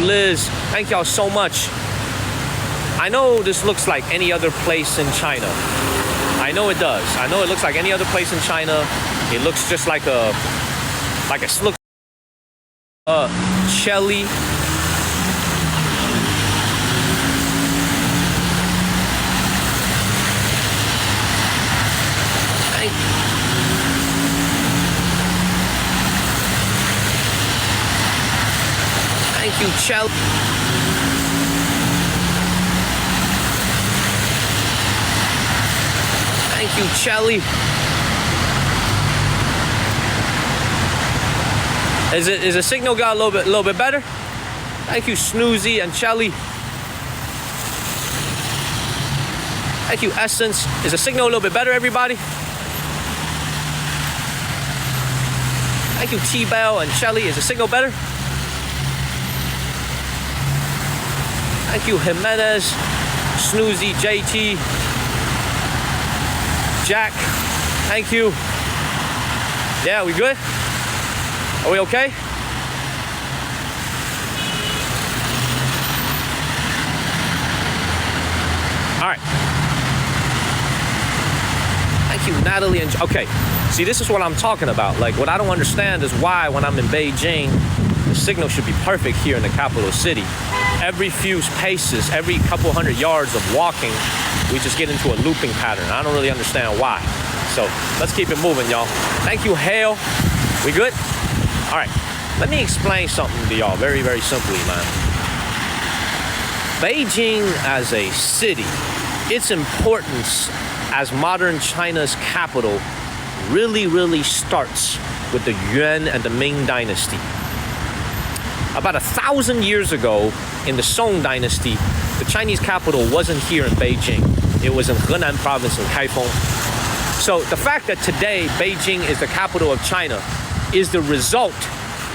Liz. Thank y'all so much. I know this looks like any other place in China. I know it does. I know it looks like any other place in China. It looks just like a Shelly. Thank you, Chell. Thank you, Chelly. Is the signal got a little bit better? Thank you, Snoozy and Chelly. Thank you, Essence. Is the signal a little bit better, everybody? Thank you, T-Bell and Chelly. Is the signal better? Thank you, Jimenez, Snoozy, JT, Jack. Thank you. Yeah, we good? Are we okay? All right. Thank you, Natalie and okay. See, this is what I'm talking about. Like, what I don't understand is why, when I'm in Beijing, the signal should be perfect here in the capital city. Every few paces, every couple hundred yards of walking, we just get into a looping pattern. I don't really understand why. So let's keep it moving, y'all. Thank you, Hale. We good? All right. Let me explain something to y'all very, very simply, man. Beijing as a city, its importance as modern China's capital really, really starts with the Yuan and the Ming dynasty. About 1,000 years ago, in the Song dynasty, the Chinese capital wasn't here in Beijing. It was in Henan province in Kaifeng. So the fact that today Beijing is the capital of China is the result,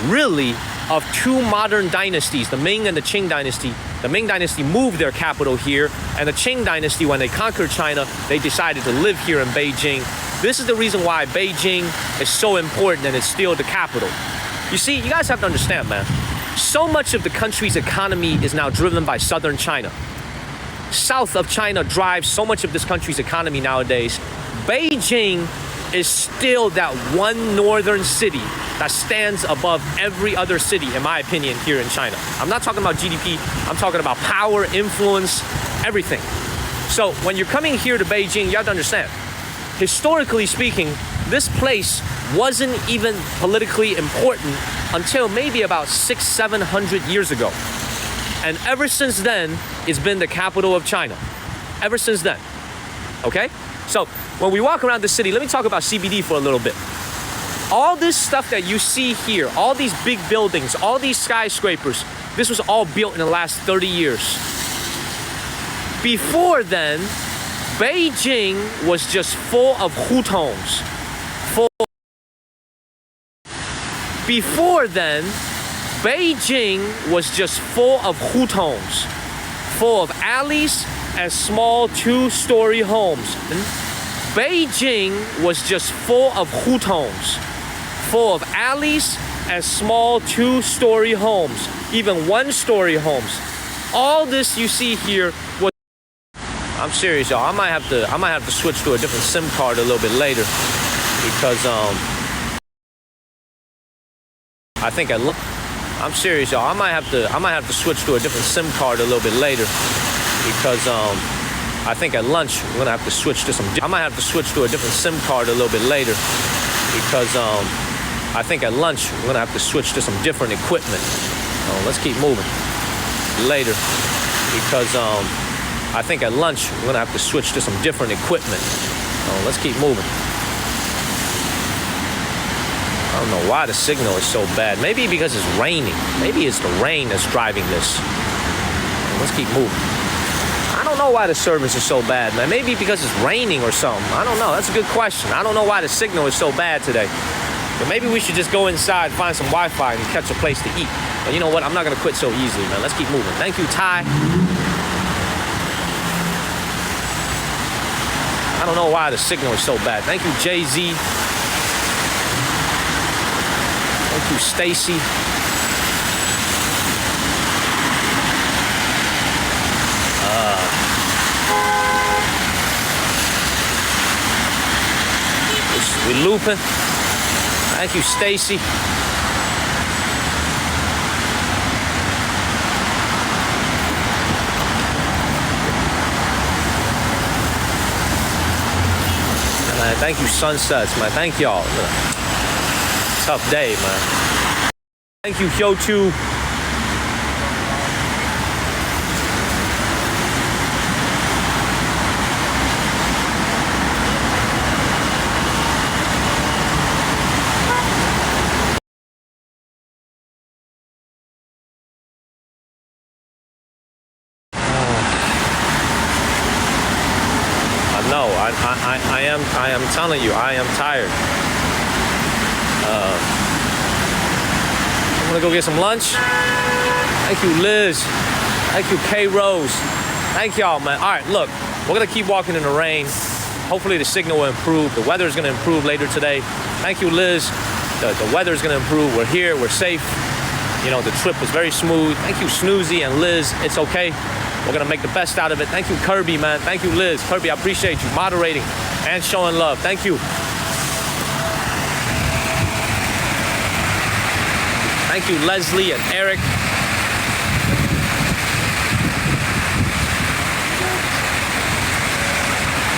really, of two modern dynasties, the Ming and the Qing dynasty. The Ming dynasty moved their capital here, and the Qing dynasty, when they conquered China, they decided to live here in Beijing. This is the reason why Beijing is so important and it's still the capital. You see, you guys have to understand, man. So much of the country's economy is now driven by southern China. South of China drives so much of this country's economy nowadays. Beijing is still that one northern city that stands above every other city, in my opinion, here in China. I'm not talking about GDP, I'm talking about power, influence, everything. So when you're coming here to Beijing, you have to understand, historically speaking, this place wasn't even politically important until maybe about 600-700 years ago. And ever since then, it's been the capital of China. Ever since then, okay? So when we walk around the city, let me talk about CBD for a little bit. All this stuff that you see here, all these big buildings, all these skyscrapers, this was all built in the last 30 years. Before then, Beijing was just full of hutongs. Before then, Beijing was just full of hutongs, full of alleys and small two-story homes. Beijing was just full of hutongs, full of alleys and small two-story homes, even one-story homes. All this you see here was. I'm serious, y'all. I might have to switch to a different SIM card a little bit later because I'm serious, y'all. I might have to switch to a different SIM card a little bit later because I think at lunch we're gonna have to switch to some. I might have to switch to a different SIM card a little bit later because I think at lunch we're gonna have to switch to some different equipment. Let's keep moving. Later because I think at lunch we're gonna have to switch to some different equipment. Let's keep moving. I don't know why the signal is so bad. Maybe because it's raining. Maybe it's the rain that's driving this. Let's keep moving. I don't know why the service is so bad, man. Maybe because it's raining or something. I don't know. That's a good question. I don't know why the signal is so bad today. But maybe we should just go inside, find some Wi-Fi, and catch a place to eat. But you know what? I'm not gonna quit so easily, man. Let's keep moving. Thank you, Ty. I don't know why the signal is so bad. Thank you, Jay-Z. Thank you, Stacy. We looping. Thank you, Stacy. Man, thank you, Sunsets, man. Thank y'all. Tough day, man. Thank you, Hyo2. No, I am telling you, I am tired. I'm gonna go get some lunch. Thank you, Liz. Thank you, K Rose. Thank y'all, man. All right, look, we're gonna keep walking in the rain. Hopefully the signal will improve. The weather is gonna improve later today. Thank you, Liz. The weather is gonna improve. We're here, we're safe. You know, the trip was very smooth. Thank you, Snoozy and Liz. It's okay. We're gonna make the best out of it. Thank you, Kirby, man. Thank you, Liz. Kirby, I appreciate you moderating and showing love. Thank you. Thank you, Leslie and Eric.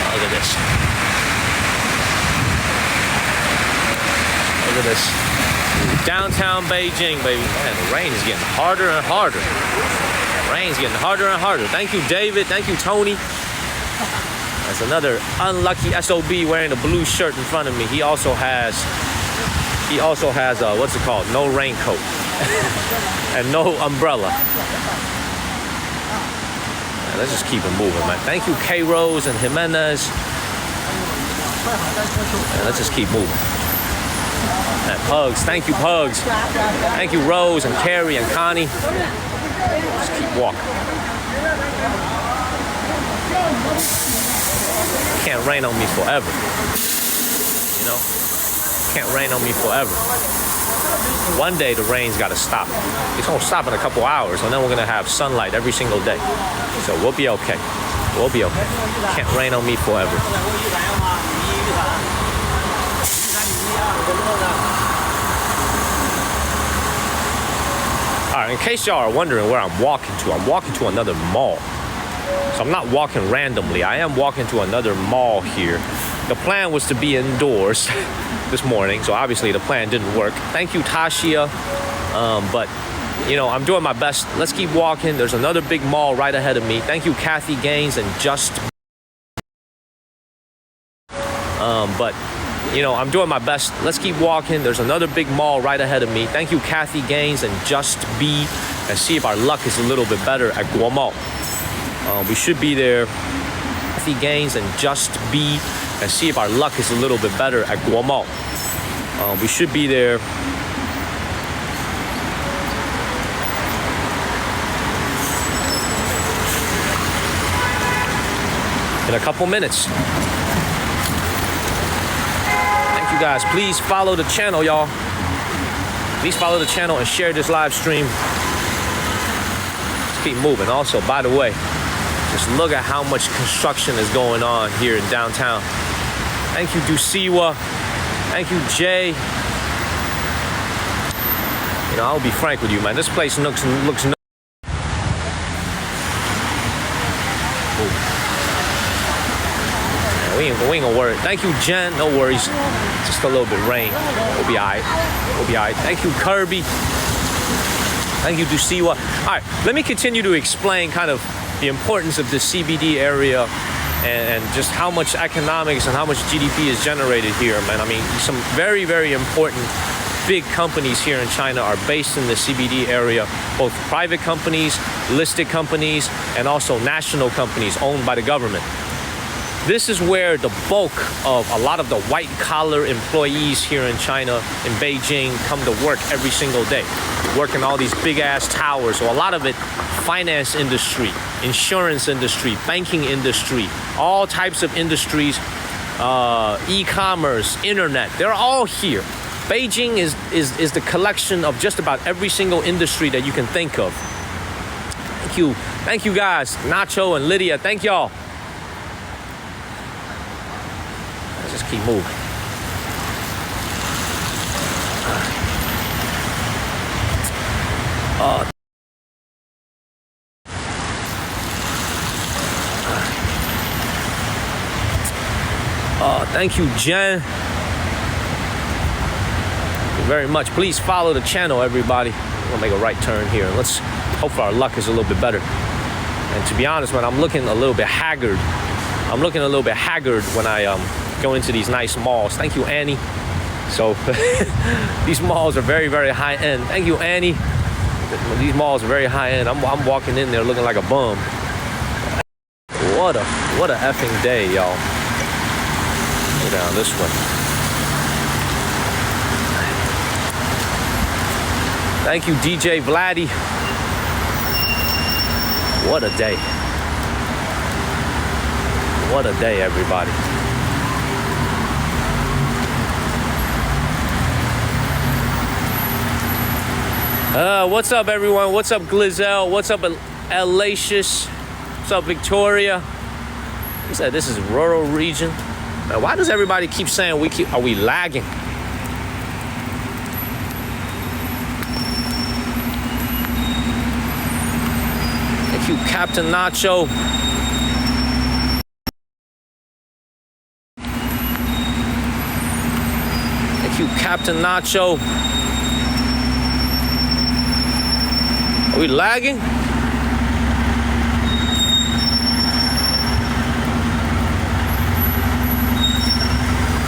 Oh, look at this. Look at this. Downtown Beijing, baby. Man, the rain is getting harder and harder. Rain's getting harder and harder. Thank you, David. Thank you, Tony. That's another unlucky SOB wearing a blue shirt in front of me. He also has what's it called? No raincoat and no umbrella. Man, let's just keep it moving, man. Thank you, K Rose and Jimenez. Man, let's just keep moving. And Pugs, thank you, Pugs. Thank you, Rose and Carrie and Connie. Just keep walking. Can't rain on me forever. You know? Can't rain on me forever. One day the rain's got to stop. It's going to stop in a couple hours, and then we're going to have sunlight every single day. So we'll be okay. We'll be okay. Can't rain on me forever. All right, in case y'all are wondering where I'm walking to another mall. So I'm not walking randomly. I am walking to another mall here. The plan was to be indoors this morning, so obviously the plan didn't work. Thank you, Tashia. But, you know, I'm doing my best. Let's keep walking. There's another big mall right ahead of me. Thank you, Kathy Gaines and Just. But, you know, I'm doing my best. Let's keep walking. There's another big mall right ahead of me. Thank you, Kathy Gaines and Just Be. And see if our luck is a little bit better at Guomao. We should be there. Kathy Gaines and Just Be. And see if our luck is a little bit better at Guomao. We should be there. In a couple minutes. Thank you guys. Please follow the channel, y'all. Please follow the channel and share this live stream. Let's keep moving. Also, by the way, just look at how much construction is going on here in downtown. Thank you, Dusiwa. Thank you, Jay. You know, I'll be frank with you, man. This place looks no. We ain't gonna worry. Thank you, Jen. No worries. Just a little bit of rain. We'll be all right. We'll be all right. Thank you, Kirby. Thank you, Dusiwa. All right, let me continue to explain kind of the importance of the CBD area and just how much economics and how much GDP is generated here, man. I mean, some very, very important big companies here in China are based in the CBD area, both private companies, listed companies, and also national companies owned by the government. This is where the bulk of a lot of the white-collar employees here in China, in Beijing, come to work every single day. Work in all these big-ass towers. So a lot of it, finance industry, insurance industry, banking industry, all types of industries, e-commerce, internet. They're all here. Beijing is the collection of just about every single industry that you can think of. Thank you. Thank you, guys. Nacho and Lydia. Thank y'all. Just keep moving. Oh, thank you, Jen. Thank you very much. Please follow the channel, everybody. We're gonna make a right turn here. Let's hope our luck is a little bit better. And to be honest, man, I'm looking a little bit haggard. I'm looking a little bit haggard when I go into these nice malls. Thank you, Annie. So these malls are very, very high end. Thank you, Annie. These malls are very high end. I'm walking in there looking like a bum. What a effing day, y'all. Go down this way. Thank you, DJ Vladdy. What a day. What a day, everybody. What's up, everyone? What's up, Glizelle? What's up, Elacious? What's up, Victoria? He said this is rural region. Man, why does everybody keep saying are we lagging? Thank you, Captain Nacho. Thank you, Captain Nacho. Are we lagging?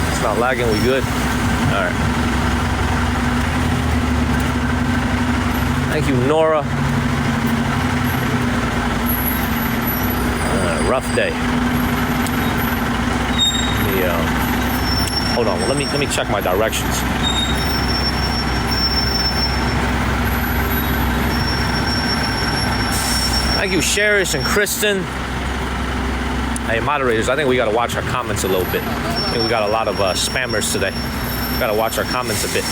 It's not lagging, we good? All right. Thank you, Nora. Rough day. Hold on, let me check my directions. Thank you, Sherish and Kristen. Hey, moderators, I think we got to watch our comments a little bit. I think we got a lot of spammers today. Got to watch our comments a bit.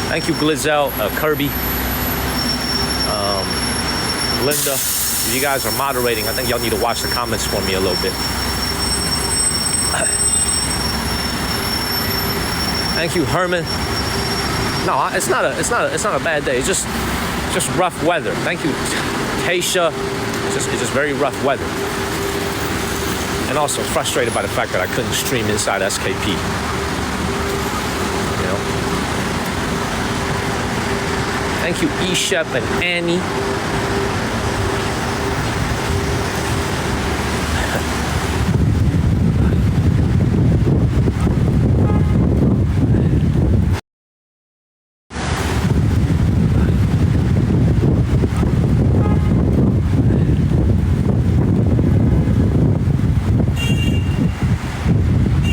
Thank you, Glizelle, Kirby, Linda. If you guys are moderating, I think y'all need to watch the comments for me a little bit. Thank you, Herman. No, it's not a bad day. It's just rough weather. Thank you, Taisha. It's just very rough weather. And also frustrated by the fact that I couldn't stream inside SKP. You know? Thank you, E-Shep and Annie.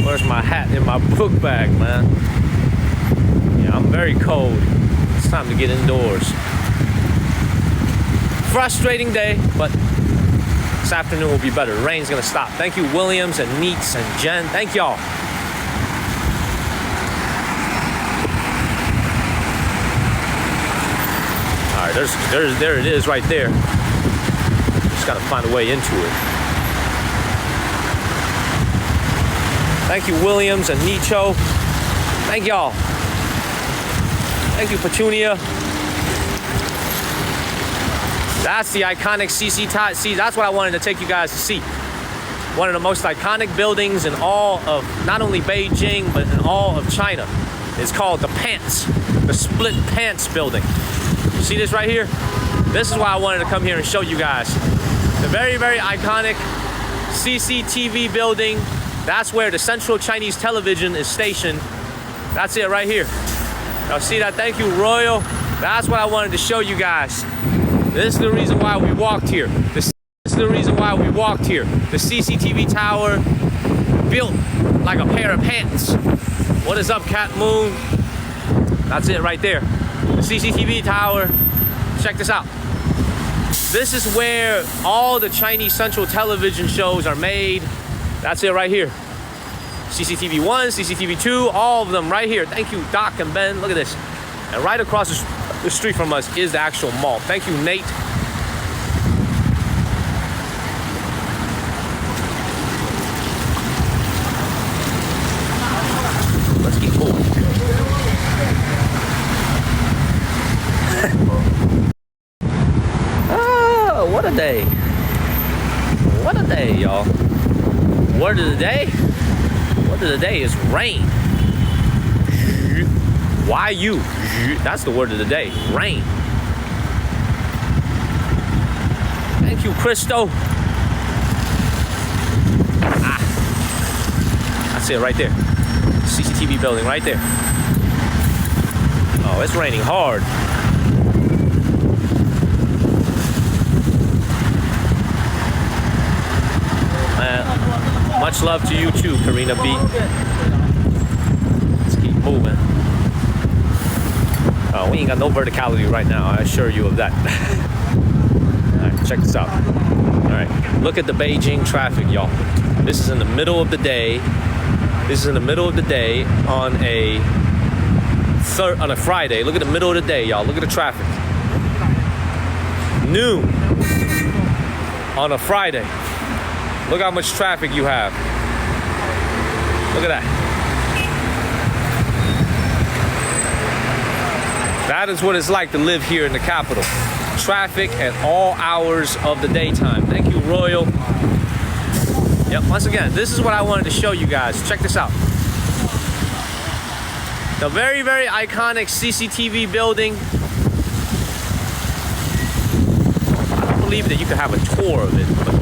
Where's my hat in my book bag, man? Yeah, I'm very cold. It's time to get indoors. Frustrating day, but this afternoon will be better. The rain's gonna stop. Thank you, Williams and Neats and Jen. Thank y'all. All right, there it is right there. Just gotta find a way into it. Thank you, Williams and Nicho. Thank y'all. Thank you, Petunia. That's the iconic CC. See, that's what I wanted to take you guys to see. One of the most iconic buildings in all of, not only Beijing, but in all of China. It's called the Pants, the Split Pants Building. You see this right here? This is why I wanted to come here and show you guys. The very, very iconic CCTV building. That's where the Central Chinese Television is stationed. That's it right here. Y'all see that? Thank you, Royal. That's what I wanted to show you guys. This is the reason why we walked here. This is the reason why we walked here. The CCTV tower built like a pair of pants. What is up, Cat Moon? That's it right there. The CCTV tower. Check this out. This is where all the Chinese Central Television shows are made. That's it right here. CCTV 1, CCTV 2, all of them right here. Thank you, Doc and Ben. Look at this. And right across the street from us is the actual mall. Thank you, Nate. Let's keep moving. a day. What a day, y'all. Word of the day? Word of the day is rain. Y-U. That's the word of the day. Rain. Thank you, Christo. That's it right there. CCTV building right there. Oh, it's raining hard. Much love to you too, Karina B. Let's keep moving. Oh, we ain't got no verticality right now, I assure you of that. Alright, check this out. Alright, look at the Beijing traffic, y'all. This is in the middle of the day. This is in the middle of the day on a Friday. Look at the middle of the day, y'all. Look at the traffic. Noon on a Friday. Look how much traffic you have. Look at that. That is what it's like to live here in the capital. Traffic at all hours of the daytime. Thank you, Royal. Yep, once again, this is what I wanted to show you guys. Check this out. The very, very iconic CCTV building. I don't believe that you could have a tour of it, but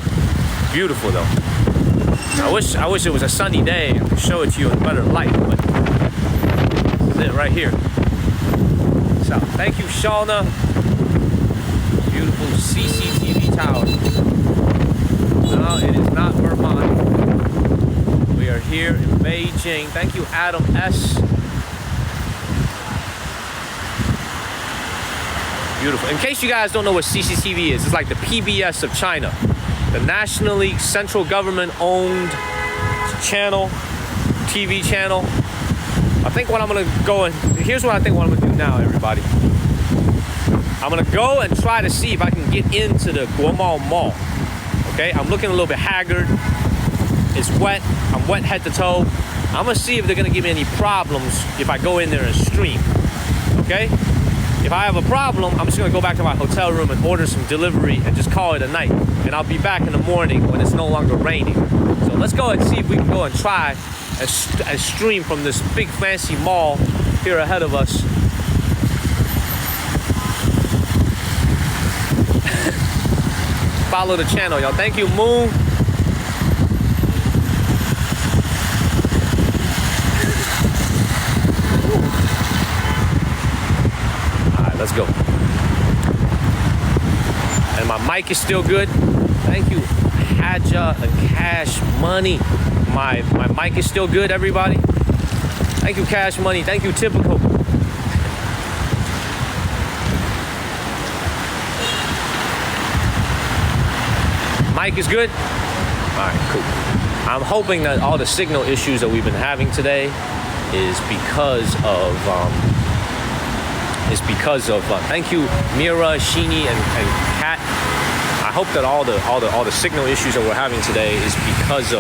beautiful though. I wish it was a sunny day. I could show it to you in better light, but this is it right here. So thank you, Shauna. Beautiful CCTV tower. No, it is not Vermont. We are here in Beijing. Thank you, Adam S. Beautiful. In case you guys don't know what CCTV is, it's like the PBS of China. The nationally central government owned channel, TV channel. I think what I'm gonna go and here's what I think what I'm gonna do now, everybody. I'm gonna go and try to see if I can get into the Guomao Mall. Okay, I'm looking a little bit haggard. It's wet. I'm wet head to toe. I'm gonna see if they're gonna give me any problems if I go in there and stream. Okay? If I have a problem, I'm just gonna go back to my hotel room and order some delivery and just call it a night. And I'll be back in the morning when it's no longer raining. So let's go and see if we can go and try and stream from this big fancy mall here ahead of us. Follow the channel, y'all. Thank you, Moon. Let's go. And my mic is still good. Thank you, Haja and Cash Money. My mic is still good, everybody. Thank you, Cash Money. Thank you, Typical. Mic is good? All right, cool. I'm hoping that all the signal issues that we've been having today is because of thank you, Mira, Sheeny, and Kat. I hope that all the signal issues that we're having today is because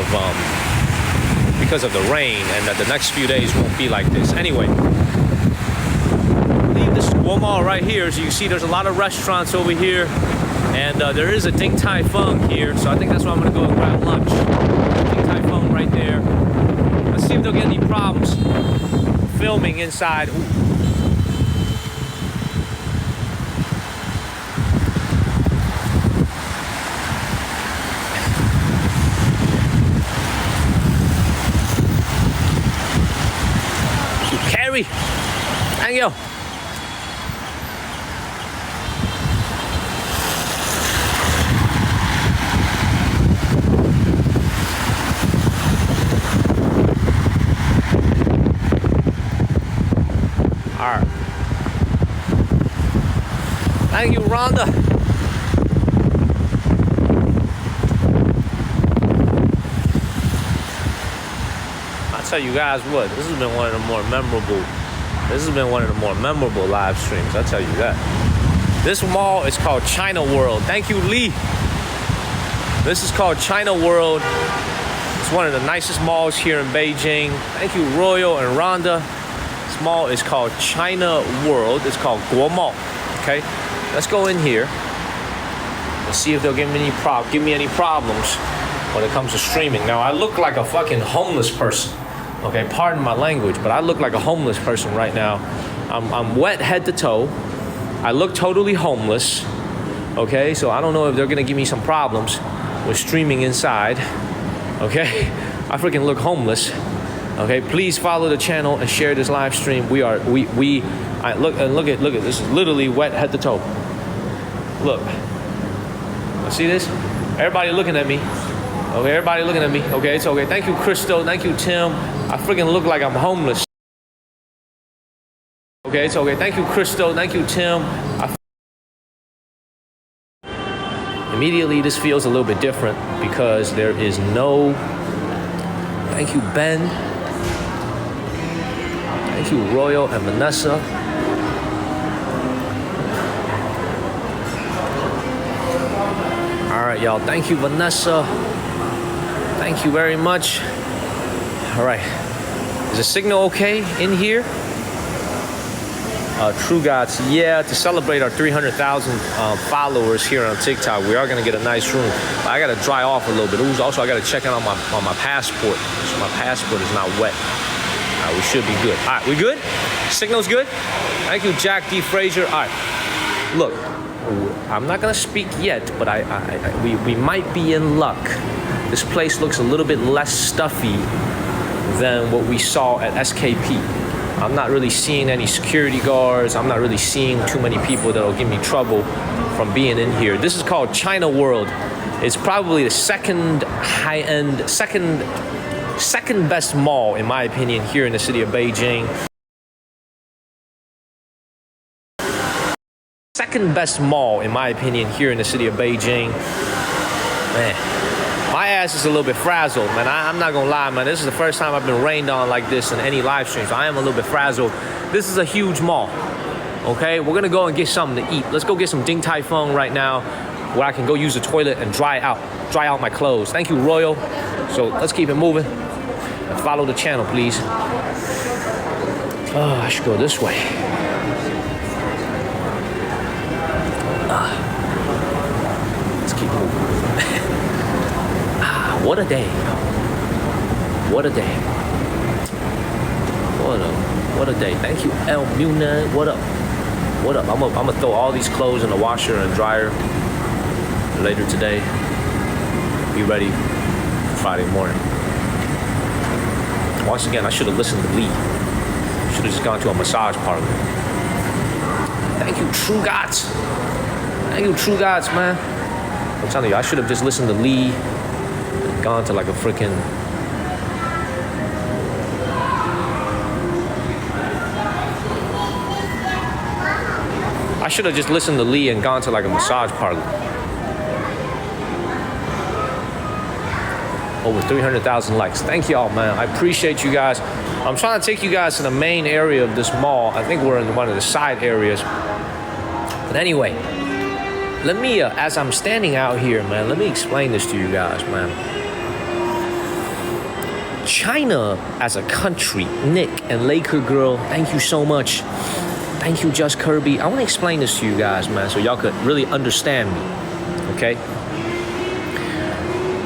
of the rain, and that the next few days won't be like this. Anyway, leave this Guomao right here, so you see there's a lot of restaurants over here, and there is a Din Tai Fung here, so I think that's where I'm gonna go and grab lunch. Din Tai Fung right there. Let's see if they'll get any problems filming inside. Ooh. Thank you. All right. Thank you, Rhonda. I'll tell you guys what, this has been one of the more memorable live streams, I'll tell you that. This mall is called China World. Thank you, Lee. This is called China World. It's one of the nicest malls here in Beijing. Thank you, Royal and Rhonda. This mall is called China World. It's called Guomao. Okay, let's go in here. and see if they'll give me any problems when it comes to streaming. Now, I look like a fucking homeless person. Okay, pardon my language, but I look like a homeless person right now. I'm wet head to toe. I look totally homeless. Okay, so I don't know if they're gonna give me some problems with streaming inside. Okay, I freaking look homeless. Okay, please follow the channel and share this live stream. Look at this is literally wet head to toe. Look, see this? Everybody looking at me. Okay, everybody looking at me. Okay, it's okay. Thank you, Crystal. Thank you, Tim. I freaking look like I'm homeless. Okay, it's okay. Thank you, Crystal. Thank you, Tim. Immediately, this feels a little bit different because there is no. Thank you, Ben. Thank you, Royal and Vanessa. All right, y'all. Thank you, Vanessa. Thank you very much. All right. Is the signal okay in here? True Gods, yeah, to celebrate our 300,000 followers here on TikTok, we are gonna get a nice room. But I gotta dry off a little bit. Ooh, also, I gotta check in on my passport. So my passport is not wet. All right, we should be good. All right, we good? Signal's good? Thank you, Jack D. Frazier. All right, look, I'm not gonna speak yet, but we might be in luck. This place looks a little bit less stuffy than what we saw at SKP. I'm not really seeing any security guards. I'm not really seeing too many people that'll give me trouble from being in here. This is called China World. It's probably the second high-end, second best mall, in my opinion, here in the city of Beijing. Second best mall, in my opinion, here in the city of Beijing. Man, my ass is a little bit frazzled, man. I'm not gonna lie, man. This is the first time I've been rained on like this in any live stream, so I am a little bit frazzled. This is a huge mall, okay? We're gonna go and get something to eat. Let's go get some Din Tai Fung right now, where I can go use the toilet and dry out my clothes. Thank you, Royal. So let's keep it moving. And follow the channel, please. Oh, I should go this way. Let's keep moving. What a day. What a day. What a day. Thank you, El Muna. What up? What up? I'm gonna throw all these clothes in the washer and dryer later today. Be ready for Friday morning. Once again, I should have listened to Lee. Should have just gone to a massage parlor. Thank you, True Gods. Thank you, True Gods, man. I'm telling you, I should have just listened to Lee. Gone to like a freaking I should have just listened to Lee and gone to like a massage parlor. Over 300,000 likes. Thank y'all, man. I appreciate you guys. I'm trying to take you guys to the main area of this mall. I think we're in one of the side areas. But anyway, let me, as I'm standing out here, man, let me explain this to you guys, man. China as a country, Nick and Laker Girl, thank you so much. Thank you, Just Kirby. I want to explain this to you guys, man, so y'all could really understand me, okay?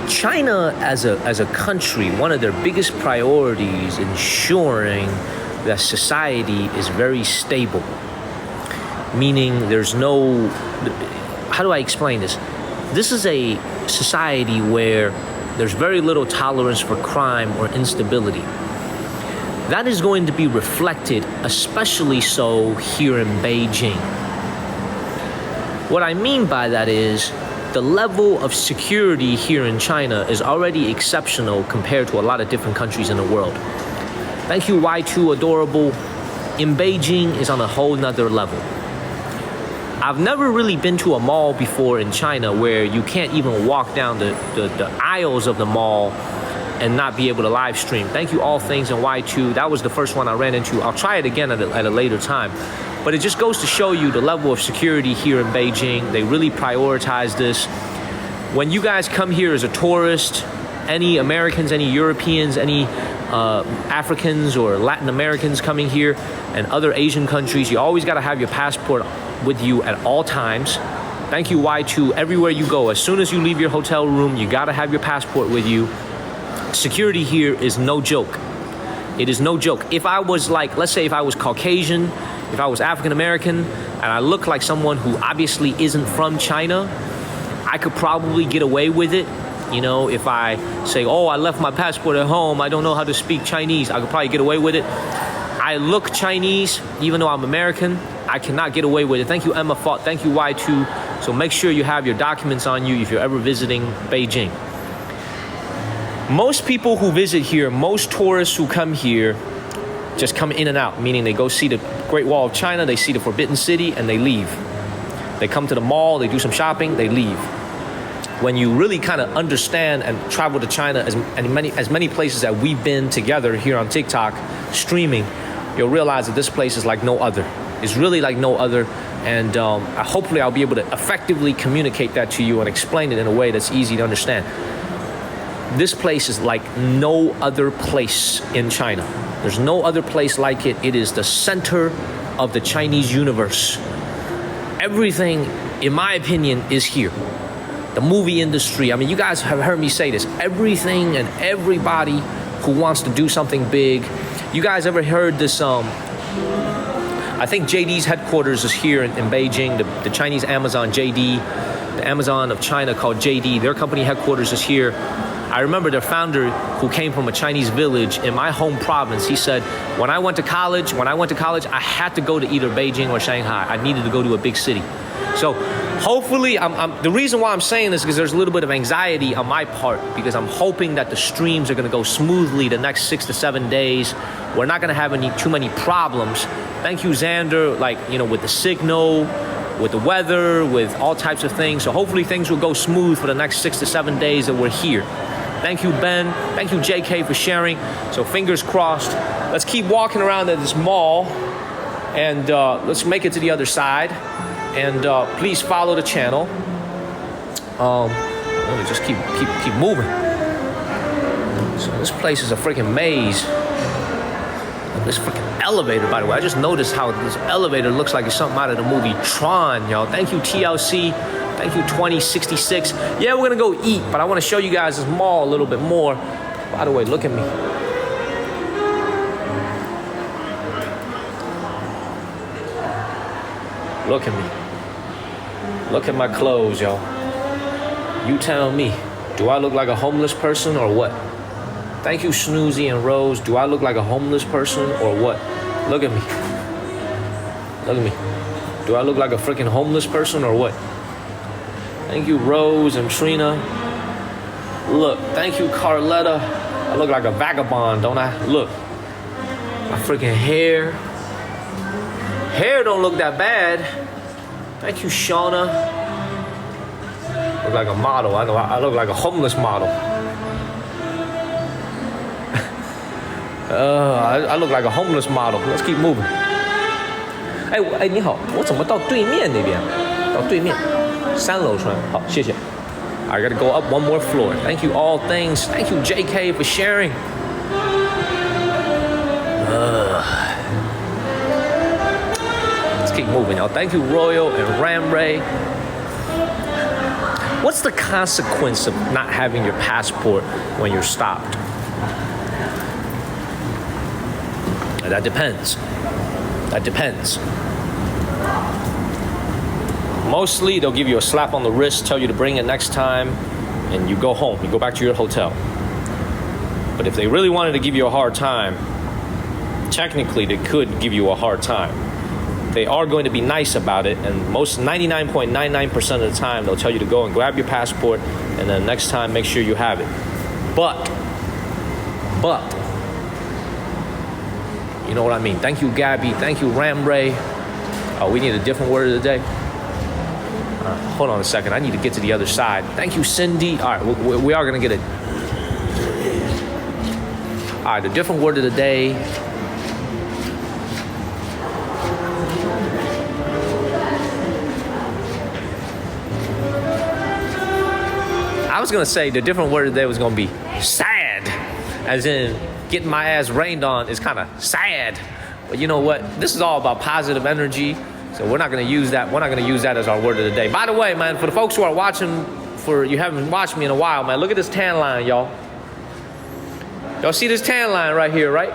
China as a country, one of their biggest priorities, ensuring that society is very stable. Meaning there's no, how do I explain this? This is a society where there's very little tolerance for crime or instability. That is going to be reflected, especially so here in Beijing. What I mean by that is the level of security here in China is already exceptional compared to a lot of different countries in the world. Thank you, Y2 Adorable. In Beijing is on a whole nother level. I've never really been to a mall before in China where you can't even walk down the aisles of the mall and not be able to live stream. Thank you, All Things and Y2. That was the first one I ran into. I'll try it again at a later time. But it just goes to show you the level of security here in Beijing. They really prioritize this. When you guys come here as a tourist, any Americans, any Europeans, any Africans or Latin Americans coming here and other Asian countries, you always got to have your passport with you at all times. Thank you, Y2. Everywhere you go, as soon as you leave your hotel room, you gotta have your passport with you. Security here is no joke. It is no joke. If I was like, let's say if I was Caucasian, if I was African American, and I look like someone who obviously isn't from China, I could probably get away with it. You know, if I say, oh, I left my passport at home, I don't know how to speak Chinese, I could probably get away with it. I look Chinese, even though I'm American, I cannot get away with it. Thank you, Emma Fott. Thank you, Y2. So make sure you have your documents on you if you're ever visiting Beijing. Most people who visit here, most tourists who come here, just come in and out, meaning they go see the Great Wall of China, they see the Forbidden City, and they leave. They come to the mall, they do some shopping, they leave. When you really kind of understand and travel to China as many places that we've been together here on TikTok streaming, you'll realize that this place is like no other. It's really like no other, and hopefully I'll be able to effectively communicate that to you and explain it in a way that's easy to understand. This place is like no other place in China. There's no other place like it. It is the center of the Chinese universe. Everything, in my opinion, is here. The movie industry, I mean, you guys have heard me say this. Everything and everybody who wants to do something big. You guys ever heard this, I think JD's headquarters is here in Beijing, the Chinese Amazon, JD, the Amazon of China called JD. Their company headquarters is here. I remember their founder, who came from a Chinese village in my home province, he said, when I went to college, I had to go to either Beijing or Shanghai. I needed to go to a big city. So hopefully, the reason why I'm saying this is because there's a little bit of anxiety on my part, because I'm hoping that the streams are going to go smoothly the next 6 to 7 days. We're not going to have too many problems. Thank you, Xander, with the signal, with the weather, with all types of things. So hopefully things will go smooth for the next 6 to 7 days that we're here. Thank you, Ben. Thank you, JK, for sharing. So fingers crossed. Let's keep walking around at this mall, and let's make it to the other side. And please follow the channel. Let me just keep moving. So this place is a freaking maze. This freaking elevator, by the way, I just noticed how this elevator looks like it's something out of the movie Tron, y'all. Thank you, TLC. Thank you, 2066. Yeah, we're gonna go eat, but I want to show you guys this mall a little bit more. By the way, look at me. Look at me. Look at my clothes, y'all. You tell me, do I look like a homeless person or what? Thank you, Snoozy and Rose. Do I look like a homeless person or what? Look at me. Look at me. Do I look like a freaking homeless person or what? Thank you, Rose and Trina. Look, thank you, Carletta. I look like a vagabond, don't I? Look, my freaking hair. Hair don't look that bad. Thank you, Shauna. Look like a model. I know I look like a homeless model. I look like a homeless model. Let's keep moving. 哎，你好，我怎么到对面那边？到对面，3楼穿。好，谢谢。I gotta go up one more floor. Thank you, all things. Thank you, JK, for sharing. Let's keep moving, y'all. Thank you, Royal and Ram Ray. What's the consequence of not having your passport when you're stopped? That depends. That depends. Mostly, they'll give you a slap on the wrist, tell you to bring it next time, and you go home. You go back to your hotel. But if they really wanted to give you a hard time, technically, they could give you a hard time. They are going to be nice about it, and most 99.99% of the time, they'll tell you to go and grab your passport, and then next time, make sure you have it. But, you know what I mean. Thank you, Gabby. Thank you, Ram Ray. Oh, we need a different word of the day. Hold on a second. I need to get to the other side. Thank you, Cindy. All right, we are going to get it. All right, the different word of the day. I was going to say the different word of the day was going to be sad, as in getting my ass rained on is kind of sad. But you know what? This is all about positive energy. So we're not gonna use that. We're not gonna use that as our word of the day. By the way, man, for the folks who are watching, you haven't watched me in a while, man, look at this tan line, y'all. Y'all see this tan line right here, right?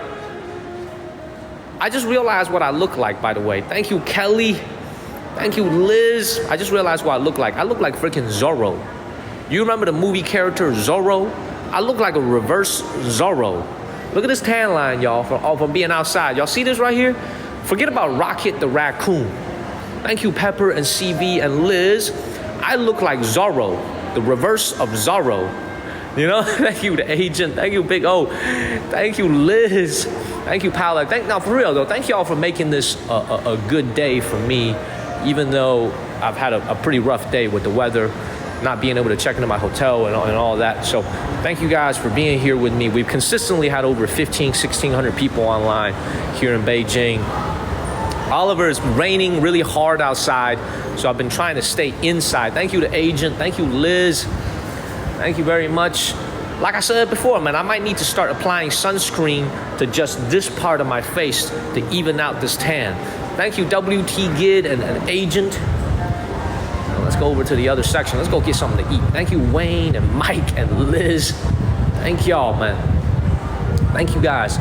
I just realized what I look like, by the way. Thank you, Kelly. Thank you, Liz. I just realized what I look like. I look like freaking Zorro. You remember the movie character Zorro? I look like a reverse Zorro. Look at this tan line, y'all, from being outside. Y'all see this right here? Forget about Rocket the raccoon. Thank you, Pepper and CV and Liz. I look like Zorro, the reverse of Zorro. You know, thank you, the agent. Thank you, Big O. Thank you, Liz. Thank you, Paula. Now, for real, though, thank y'all for making this a good day for me, even though I've had a pretty rough day with the weather, not being able to check into my hotel and all that. So thank you guys for being here with me. We've consistently had over 1,600 people online here in Beijing. Oliver, it's raining really hard outside, so I've been trying to stay inside. Thank you to Agent. Thank you, Liz. Thank you very much. Like I said before, man, I might need to start applying sunscreen to just this part of my face to even out this tan. Thank you, WT Gid and Agent. Now let's go over to the other section. Let's go get something to eat. Thank you, Wayne and Mike and Liz. Thank y'all, man. Thank you guys.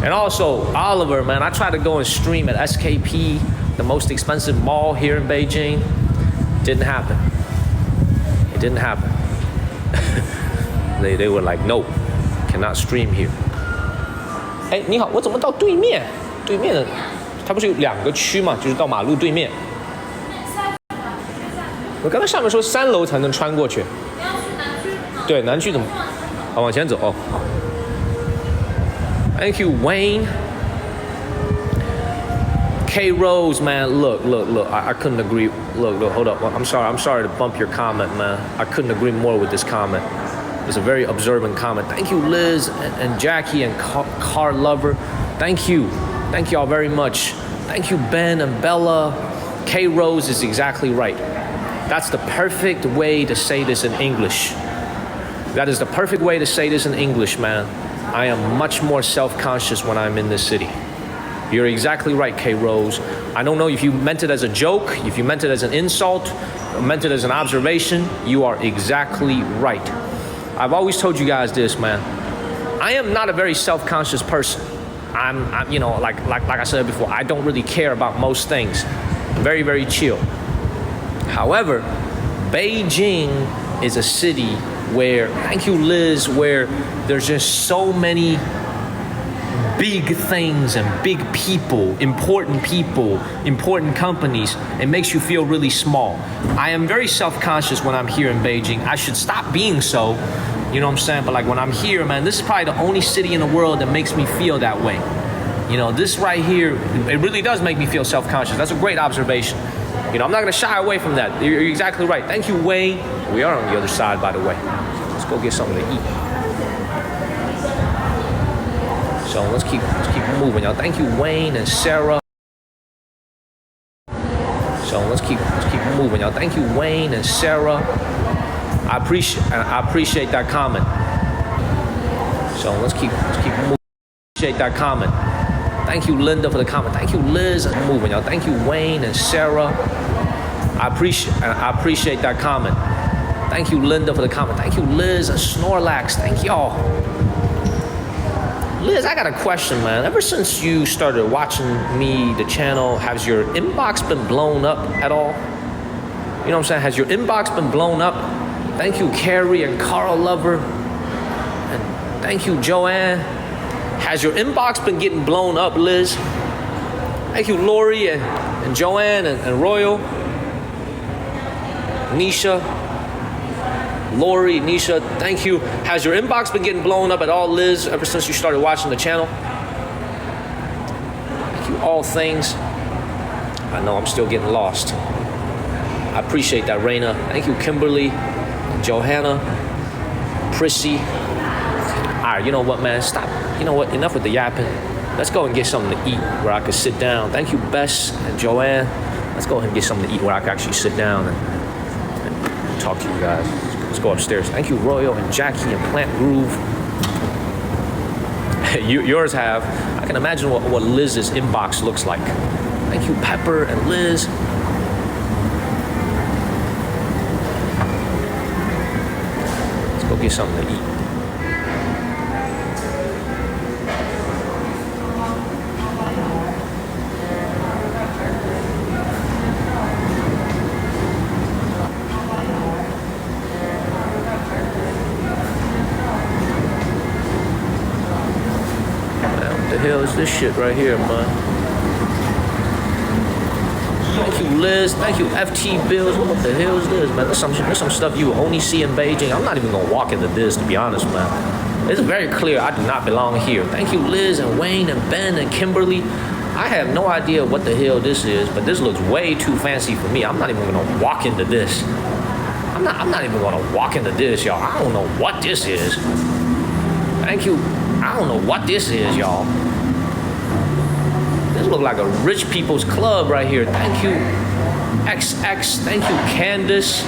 And also, Oliver, man, I tried to go and stream at SKP, the most expensive mall here in Beijing. Didn't happen. It didn't happen. they were like, no, cannot stream here. 哎，你好，我怎么到对面？对面的，它不是有2个区嘛？就是到马路对面。我刚才上面说3楼才能穿过去。你要去南区吗？对，南区怎么？啊，往前走哦。好。Thank you, Wayne. K Rose, man, look. I couldn't agree. Look, hold up. I'm sorry to bump your comment, man. I couldn't agree more with this comment. It's a very observant comment. Thank you, Liz and Jackie and Car Lover. Thank you all very much. Thank you, Ben and Bella. K Rose is exactly right. That's the perfect way to say this in English. That is the perfect way to say this in English, man. I am much more self-conscious when I'm in this city. You're exactly right, K Rose. I don't know if you meant it as a joke, if you meant it as an insult, or meant it as an observation. You are exactly right. I've always told you guys this, man. I am not a very self-conscious person. I'm you know, like I said before, I don't really care about most things. Very, very chill. However, Beijing is a city where, thank you, Liz, where there's just so many big things and big people, important companies. It makes you feel really small. I am very self-conscious when I'm here in Beijing. I should stop being so, you know what I'm saying? But like when I'm here, man, this is probably the only city in the world that makes me feel that way. You know, this right here, it really does make me feel self-conscious. That's a great observation. You know, I'm not gonna shy away from that. You're exactly right. Thank you, Wayne. We are on the other side, by the way. Let's go get something to eat. So let's keep moving, y'all. Thank you, Wayne and Sarah. So let's keep moving, y'all. Thank you, Wayne and Sarah. I appreciate that comment. So let's keep moving. Appreciate that comment. Thank you, Linda, for the comment. Thank you, Liz. I'm moving, y'all. Thank you, Wayne and Sarah. I appreciate that comment. Thank you, Linda, for the comment. Thank you, Liz and Snorlax. Thank y'all. Liz, I got a question, man. Ever since you started watching the channel, has your inbox been blown up at all? You know what I'm saying? Has your inbox been blown up? Thank you, Carrie and Carl Lover. And thank you, Joanne. Has your inbox been getting blown up, Liz? Thank you, Lori and Joanne and Royal. Nisha. Lori, Nisha, thank you. Has your inbox been getting blown up at all, Liz, ever since you started watching the channel? Thank you, all things. I know I'm still getting lost. I appreciate that, Raina. Thank you, Kimberly, Johanna, Prissy. All right, you know what, man? Stop. You know what? Enough with the yapping. Let's go and get something to eat where I can sit down. Thank you, Bess and Joanne. Let's go ahead and get something to eat where I can actually sit down and talk to you guys. Let's go upstairs. Thank you, Royal and Jackie and Plant Groove. Yours have. I can imagine what Liz's inbox looks like. Thank you, Pepper and Liz. Let's go get something to eat. What the hell is this shit right here, man? Thank you, Liz. Thank you, FT Bills. What the hell is this, man? There's some stuff you only see in Beijing. I'm not even gonna walk into this, to be honest, man. It's very clear I do not belong here. Thank you, Liz and Wayne and Ben and Kimberly. I have no idea what the hell this is, but this looks way too fancy for me. I'm not even gonna walk into this. I'm not even gonna walk into this, y'all. I don't know what this is. Thank you. I don't know what this is, y'all. This looks like a rich people's club right here. Thank you, XX. Thank you, Candace.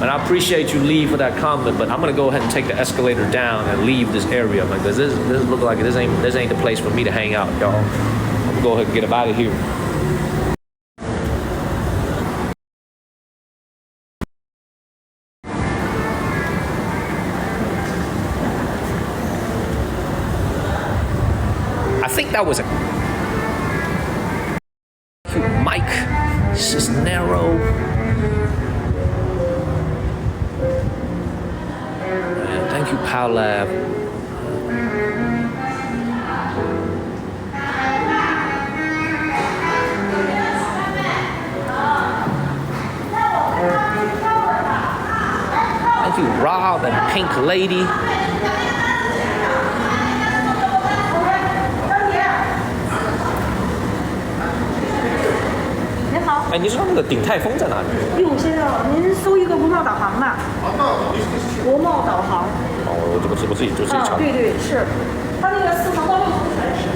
And I appreciate you, Lee, for that comment. But I'm gonna go ahead and take the escalator down and leave this area, man, because this looks like this ain't the place for me to hang out, y'all. I'm gonna go ahead and get up out of here. I think that was a Mike Cisnero. And thank you, Powlab. Thank you, Rob and Pink Lady.哎，你说那个鼎泰丰在哪里？哟，先生，您搜一个国贸导航吧。国贸导航。哦，我自己查。对对是，它那个4层到6层全是。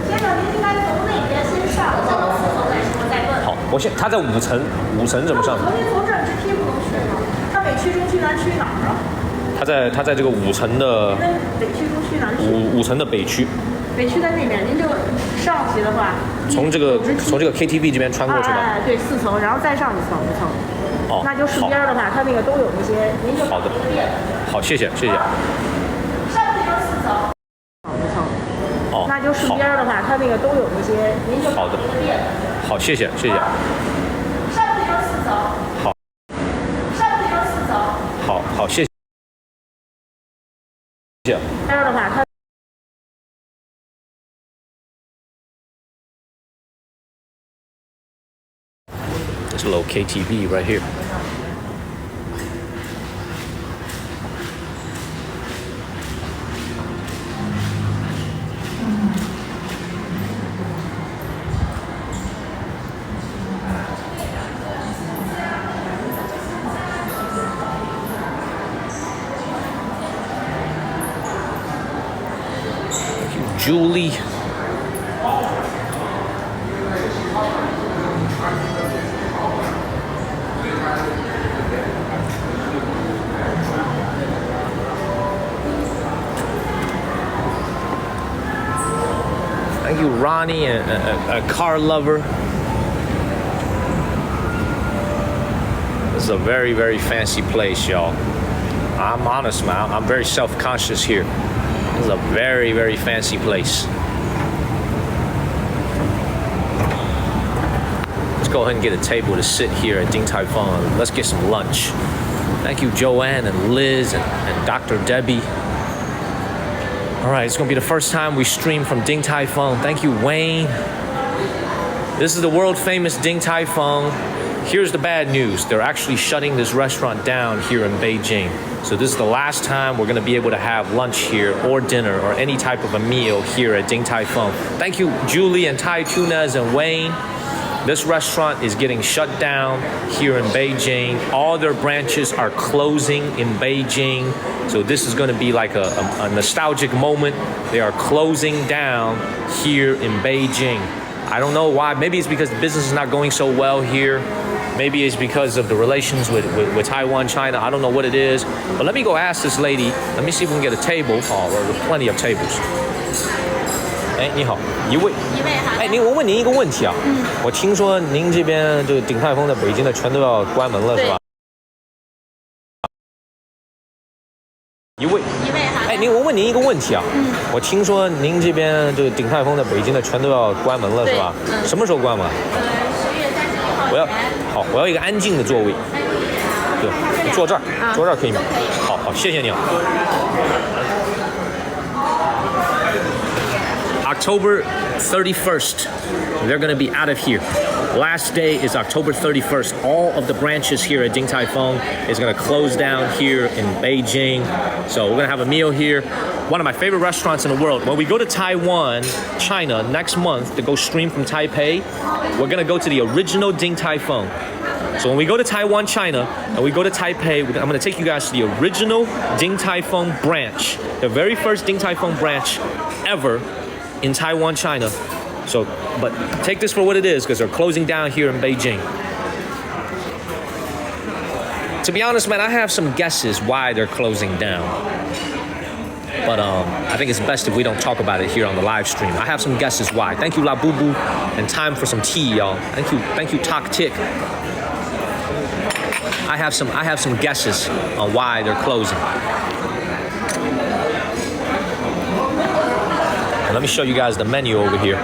先生，您应该从那边先上，上到4层再问。好，他在5层怎么上？5层您从这儿直梯不能去吗？它北区、中区、南区哪儿啊？他在这个5层的。北区、中区、南区。5层的北区。北区在那边，您就上去的话，从这个 KTV 这边穿过去的。哎，对，4层，然后再上1层5层。哦，那就顺边的话，它那个都有那些，您就好的，好，谢谢。上去就是4层5层。哦，那就顺边的话，它那个都有那些，您就好的，好，谢谢。上去就是4层。好。上去就是4层。好，谢谢。边的话，它。There's a little KTV right here. Thank you, Julie. Thank you, Ronnie, a car lover. This is a very, very fancy place, y'all. I'm honest, man. I'm very self-conscious here. This is a very, very fancy place. Let's go ahead and get a table to sit here at Din Tai Fung. Let's get some lunch. Thank you, Joanne and Liz and Dr. Debbie. All right, it's gonna be the first time we stream from Din Tai Fung. Thank you, Wayne. This is the world famous Din Tai Fung. Here's the bad news. They're actually shutting this restaurant down here in Beijing. So this is the last time we're gonna be able to have lunch here or dinner or any type of a meal here at Din Tai Fung. Thank you, Julie and Thai Tunas and Wayne. This restaurant is getting shut down here in Beijing. All their branches are closing in Beijing. So this is going to be like a nostalgic moment. They are closing down here in Beijing. I don't know why. Maybe it's because the business is not going so well here. Maybe it's because of the relations with Taiwan, China. I don't know what it is. But let me go ask this lady. Let me see if we can get a table. Oh, well, there's plenty of tables. 哎，你好，一位。一位好的。哎，我问您一个问题啊，我听说您这边这个鼎泰丰在北京的全都要关门了，是吧？一位。一位好的。哎，我问您一个问题啊，我听说您这边这个鼎泰丰在北京的全都要关门了，是吧？什么时候关门？10月31号。我要好，我要一个安静的座位。对，坐这儿，坐这儿可以吗？好，谢谢你啊。October 31st, they're going to be out of here. Last day is October 31st. All of the branches here at Din Tai Fung is going to close down here in Beijing. So we're going to have a meal here. One of my favorite restaurants in the world. When we go to Taiwan, China, next month to go stream from Taipei, we're going to go to the original Din Tai Fung. So when we go to Taiwan, China, and we go to Taipei, I'm going to take you guys to the original Din Tai Fung branch. The very first Din Tai Fung branch ever in Taiwan, China. So, but take this for what it is, because they're closing down here in Beijing. To be honest, man, I have some guesses why they're closing down. But I think it's best if we don't talk about it here on the live stream. I have some guesses why. Thank you, La Boo Boo, and time for some tea, y'all. Thank you, Tok Tik. I have some guesses on why they're closing. And let me show you guys the menu over here.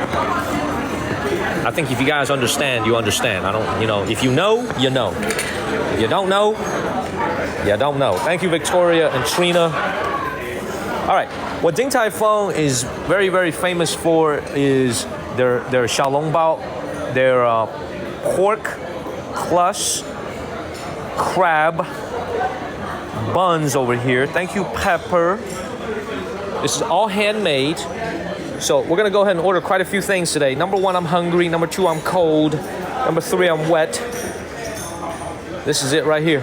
I think if you guys understand, you understand. If you know, you know. If you don't know, you don't know. Thank you, Victoria and Trina. All right, what Din Tai Fung is very, very famous for is their xiaolongbao, their pork clush, crab, buns over here. Thank you, Pepper. This is all handmade. So we're gonna go ahead and order quite a few things today. Number 1, I'm hungry. Number 2, I'm cold. Number 3, I'm wet. This is it right here.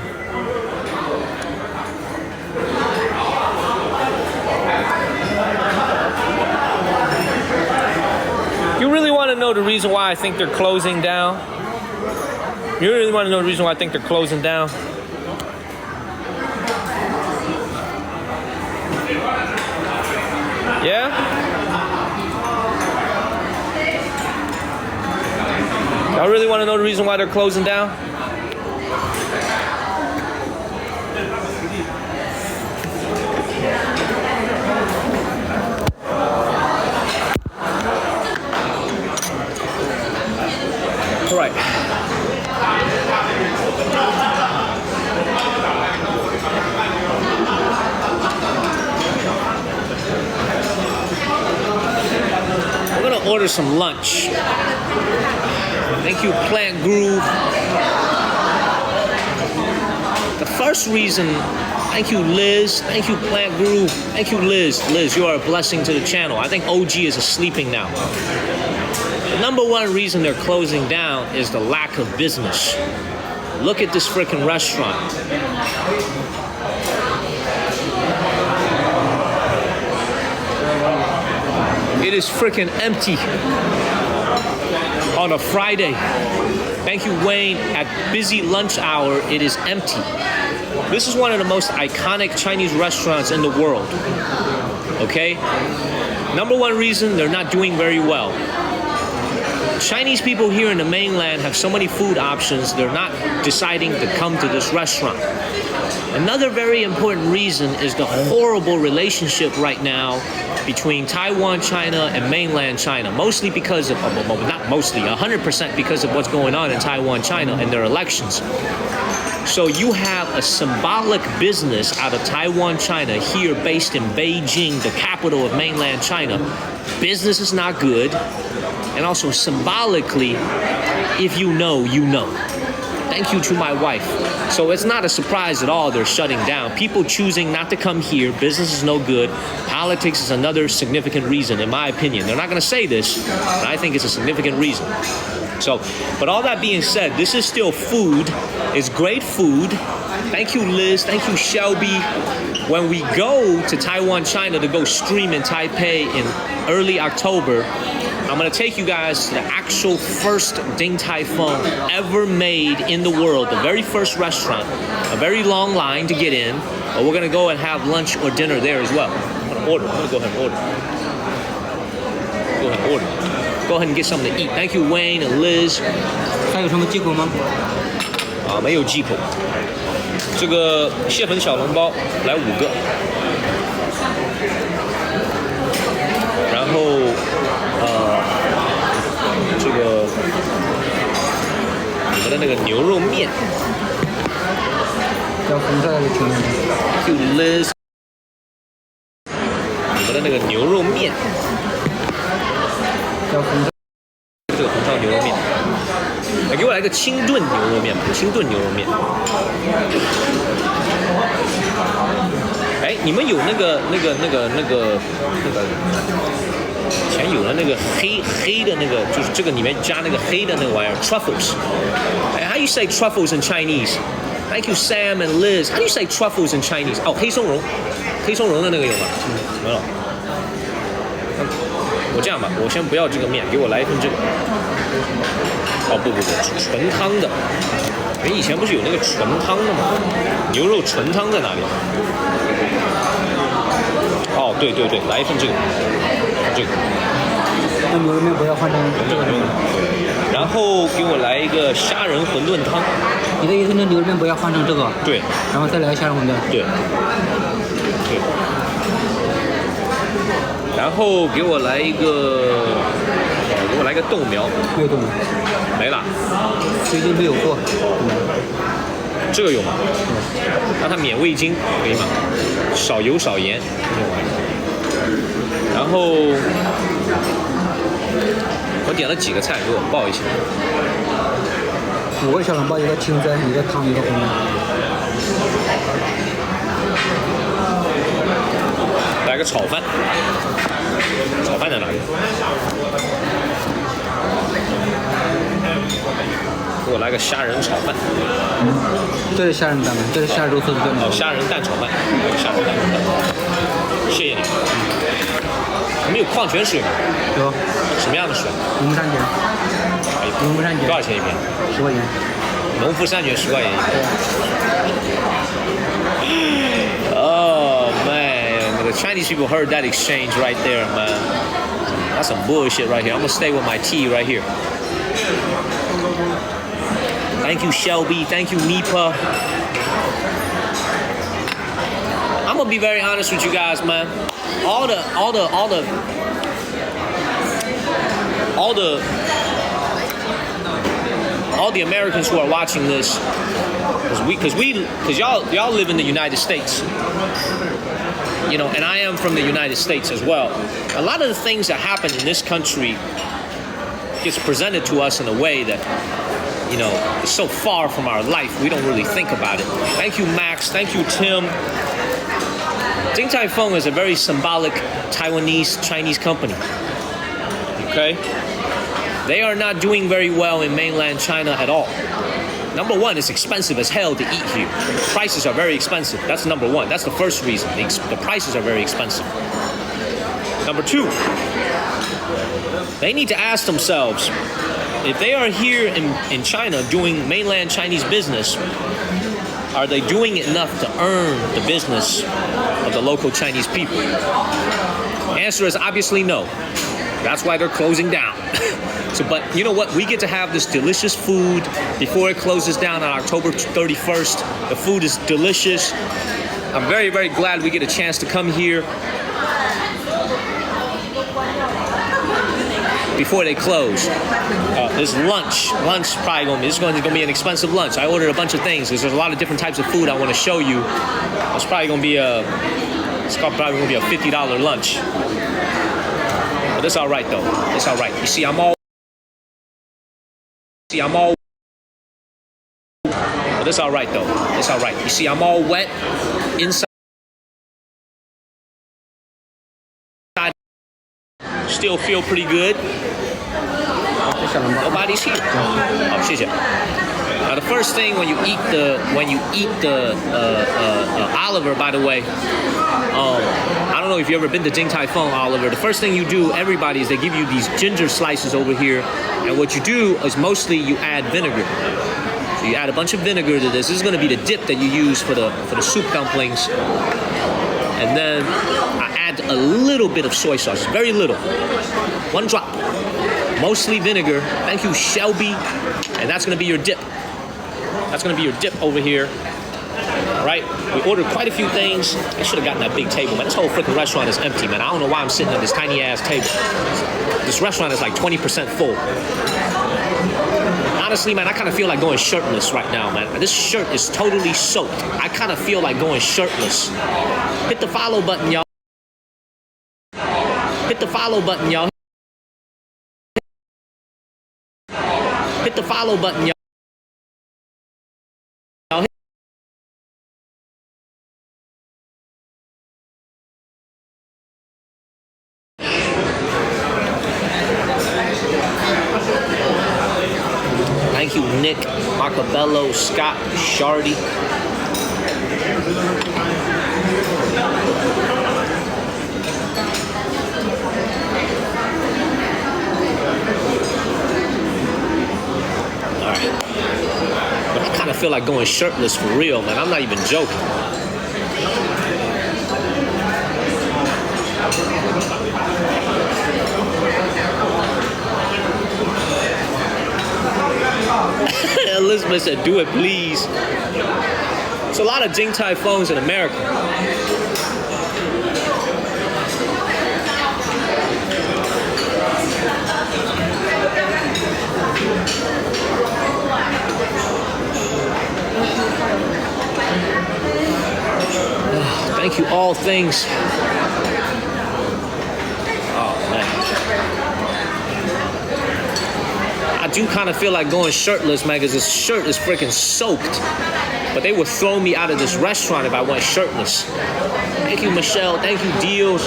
You really want to know the reason why I think they're closing down? You really want to know the reason why I think they're closing down? Yeah? Y'all really want to know the reason why they're closing down? All right. We're gonna order some lunch. Thank you, Plant Groove. The first reason, thank you, Liz. Thank you, Plant Groove. Thank you, Liz. Liz, you are a blessing to the channel. I think OG is sleeping now. The number one reason they're closing down is the lack of business. Look at this freaking restaurant. It is freaking empty on a Friday. Thank you, Wayne. At busy lunch hour, it is empty. This is one of the most iconic Chinese restaurants in the world. Okay? Number one reason, they're not doing very well. Chinese people here in the mainland have so many food options, they're not deciding to come to this restaurant. Another very important reason is the horrible relationship right now between Taiwan, China, and mainland China. Mostly because of, not mostly, 100% because of what's going on in Taiwan, China, and their elections. So you have a symbolic business out of Taiwan, China, here based in Beijing, the capital of mainland China. Business is not good. And also symbolically, if you know, you know. Thank you to my wife. So it's not a surprise at all they're shutting down. People choosing not to come here, business is no good. Politics is another significant reason, in my opinion. They're not gonna say this, but I think it's a significant reason. So, but all that being said, this is still food. It's great food. Thank you, Liz. Thank you, Shelby. When we go to Taiwan, China to go stream in Taipei in early October, I'm gonna take you guys to the actual first Din Tai Fung ever made in the world, the very first restaurant. A very long line to get in, but we're gonna go and have lunch or dinner there as well. I'm gonna order. I'm gonna go ahead and order. Go order. Go ahead and get something to eat. Thank you, Wayne and Liz. 还有什么忌口吗？啊，没有忌口。这个蟹粉小笼包来5个，然后这个你们的那个牛肉面，叫红色的青面。就 Liz， 你们的那个牛肉面，叫红色。这个红烧牛肉面。给我来个清炖牛肉面吧，清炖牛肉面。哎，你们有那个以前有的那个黑的那个，就是这个里面加那个黑的那个玩意儿 truffles。哎 ，How you say truffles in Chinese? Thank you, Sam and Liz. How do you say truffles in Chinese? 哦，黑松茸的那个有吗？没有。我这样吧，我先不要这个面，给我来一份这个。哦不，纯汤的。哎，以前不是有那个纯汤的吗？牛肉纯汤在哪里？哦，对，来一份这个，这个。那牛肉面不要换成这个。然后给我来一个虾仁馄饨汤。你的意思是牛肉面不要换成这个？对。然后再来虾仁馄饨。对。然后给我来一个豆苗。没有豆苗。没了。最近没有货。这个有吗？让它免味精，可以吗？少油少盐。然后我点了几个菜，给我报一下。5个小笼包，一个清蒸，一个汤，一个红烧。来个炒饭，炒饭在哪里？给我来个虾仁炒饭。这是虾仁蛋吗？这是虾仁肉丝的对吗？哦，虾仁蛋炒饭，来个虾仁蛋炒饭。谢谢你。你们有矿泉水吗？有。什么样的水？农夫山泉。农夫山泉。多少钱一瓶？10块钱。农夫山泉10块钱一瓶。Oh man, the Chinese people heard that exchange right there, man. That's some bullshit right here. I'm gonna stay with my tea right here. Thank you, Shelby. Thank you, Nipa. I'm gonna be very honest with you guys, man. All the Americans who are watching this, because y'all live in the United States, you know, and I am from the United States as well. A lot of the things that happen in this country gets presented to us in a way that, you know, is so far from our life, we don't really think about it. Thank you, Max. Thank you, Tim. Din Tai Fung is a very symbolic Chinese company. Okay? They are not doing very well in mainland China at all. Number one, it's expensive as hell to eat here. Prices are very expensive. That's number one. That's the first reason. The prices are very expensive. Number two, they need to ask themselves, if they are here in China doing mainland Chinese business, are they doing enough to earn the business of the local Chinese people? The answer is obviously no. That's why they're closing down. So, but you know what? We get to have this delicious food before it closes down on October 31st. The food is delicious. I'm very, very glad we get a chance to come here before they close. This lunch probably going to be an expensive lunch. I ordered a bunch of things because there's a lot of different types of food I want to show you. It's probably going to be a $50 lunch. But it's all right though. It's all right. You see, but it's all right though. It's all right. You see, I'm all wet inside. Still feel pretty good. Nobody's here. Oh, 谢谢. Now the first thing when you eat the Oliver, by the way, I don't know if you've ever been to Din Tai Fung, Oliver. The first thing you do, everybody, is they give you these ginger slices over here, and what you do is mostly you add vinegar. So you add a bunch of vinegar to this. This is going to be the dip that you use for the soup dumplings, and then I add add a little bit of soy sauce, very little. 1 drop. Mostly vinegar. Thank you, Shelby. And that's gonna be your dip. That's gonna be your dip over here. All right, we ordered quite a few things. I should have gotten that big table, man. This whole freaking restaurant is empty, man. I don't know why I'm sitting at this tiny ass table. This restaurant is like 20% full. Honestly, man, I kind of feel like going shirtless right now, man. This shirt is totally soaked. I kind of feel like going shirtless. Hit the follow button, y'all. Hit the follow button, y'all. Hit the follow button, y'all. Thank you, Nick, Macabello, Scott, Shardy. All right. But I kind of feel like going shirtless for real, man. I'm not even joking. Elizabeth said, do it, please. There's a lot of Din Tai Fungs in America. Thank you, all things. Oh, man. I do kind of feel like going shirtless, man, because this shirt is freaking soaked. But they would throw me out of this restaurant if I went shirtless. Thank you, Michelle. Thank you, Deals.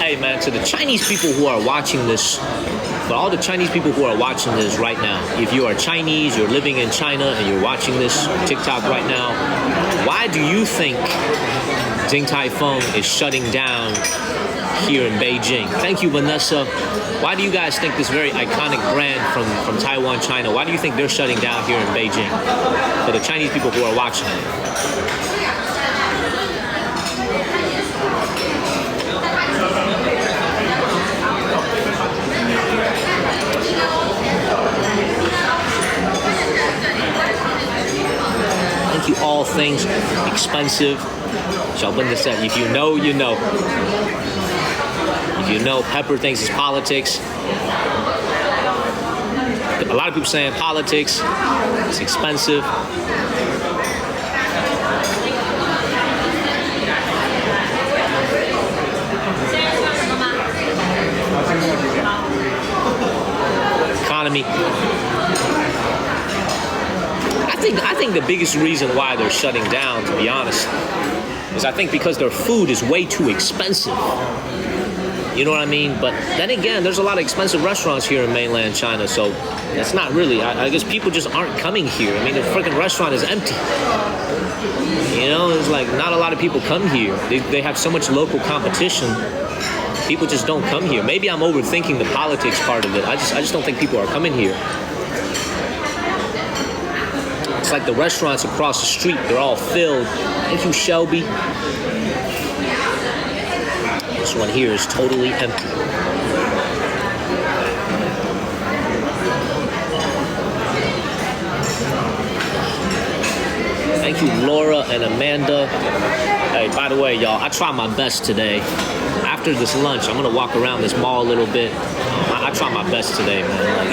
Hey, man, to the Chinese people who are watching this, for all the Chinese people who are watching this right now, if you are Chinese, you're living in China, and you're watching this on TikTok right now, why do you think Din Tai Fung is shutting down here in Beijing? Thank you, Vanessa. Why do you guys think this very iconic brand from Taiwan, China, why do you think they're shutting down here in Beijing? For the Chinese people who are watching. Thank you, all things expensive. Xiaobenda said, if you know, you know. If you know, Pepper thinks it's politics. A lot of people saying politics, it's expensive. Economy. I think the biggest reason why they're shutting down, to be honest, is I think because their food is way too expensive. You know what I mean? But then again, there's a lot of expensive restaurants here in mainland China, so that's not really. I guess people just aren't coming here. I mean, the freaking restaurant is empty. You know, it's like not a lot of people come here. They have so much local competition. People just don't come here. Maybe I'm overthinking the politics part of it. I just don't think people are coming here. It's like the restaurants across the street, they're all filled. Thank you, Shelby. This one here is totally empty. Thank you, Laura and Amanda. Hey, by the way, y'all, I tried my best today. After this lunch, I'm gonna walk around this mall a little bit. I tried my best today, man. Like,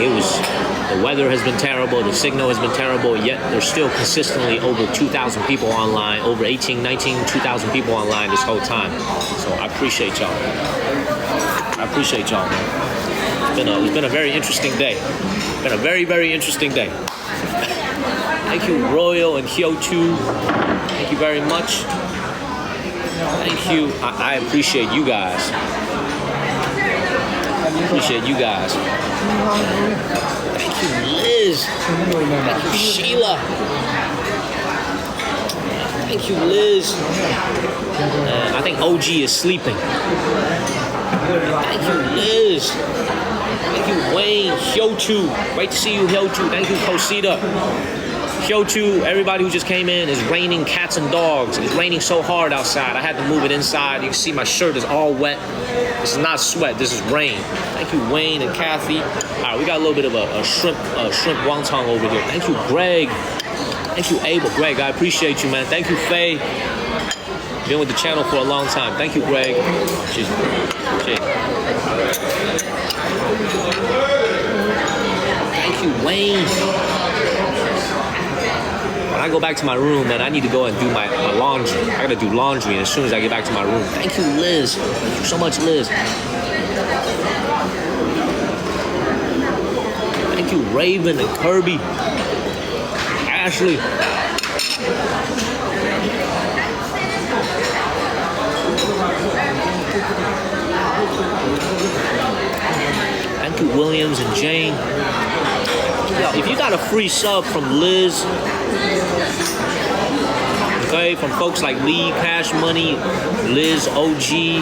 the weather has been terrible, the signal has been terrible, yet there's still consistently over 2,000 people online, over 18, 19, 2,000 people online this whole time. So I appreciate y'all. I appreciate y'all, man. It's been a very interesting day. It's been a very, very interesting day. Thank you, Royal and Hyo2. Thank you very much. Thank you. I appreciate you guys. Appreciate you guys. Thank you, Liz. Thank you, Sheila. Thank you, Liz. I think OG is sleeping. Thank you, Liz. Thank you, Wayne. Hyochu. Great to see you, Hyochu. Thank you, Kosita. Hyochu, everybody who just came in, it's raining cats and dogs. It's raining so hard outside. I had to move it inside. You can see my shirt is all wet. This is not sweat, this is rain. Thank you, Wayne and Kathy. All right, we got a little bit of a shrimp wonton over here. Thank you, Greg. Thank you, Abel. Greg, I appreciate you, man. Thank you, Faye. Been with the channel for a long time. Thank you, Greg. Cheers. Thank you, Wayne. When I go back to my room, man, I need to go and do my laundry. I gotta do laundry as soon as I get back to my room. Thank you, Liz. Thank you so much, Liz. Thank you, Raven and Kirby. Ashley. Thank you, Williams and Jane. Yo, if you got a free sub from Liz, okay, from folks like Lee, Cash Money, Liz, OG,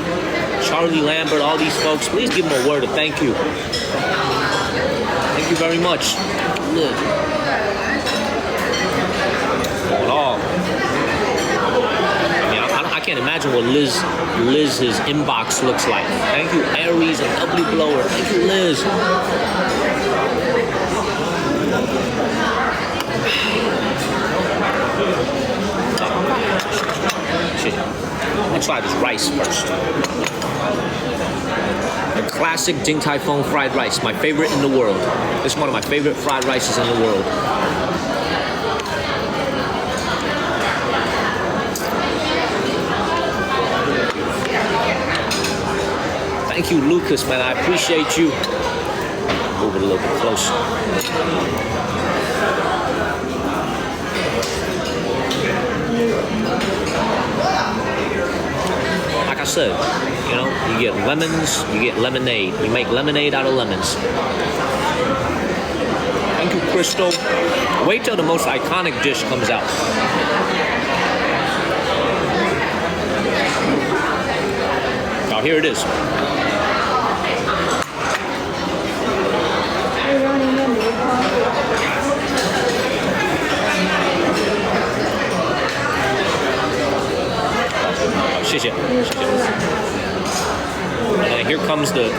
Charlie Lambert, all these folks, please give them a word of thank you. Thank you very much. Liz. I can't imagine what Liz's inbox looks like. Thank you, Aries and W Blower. Thank you, Liz. Shit. Let's try this rice first. The classic Din Tai Fung fried rice, my favorite in the world. This is one of my favorite fried rices in the world. Thank you, Lucas, man. I appreciate you. Move it a little bit closer. Like I said, you know, you get lemons, you get lemonade. You make lemonade out of lemons. Thank you, Crystal. Wait till the most iconic dish comes out. Now, here it is. And here comes the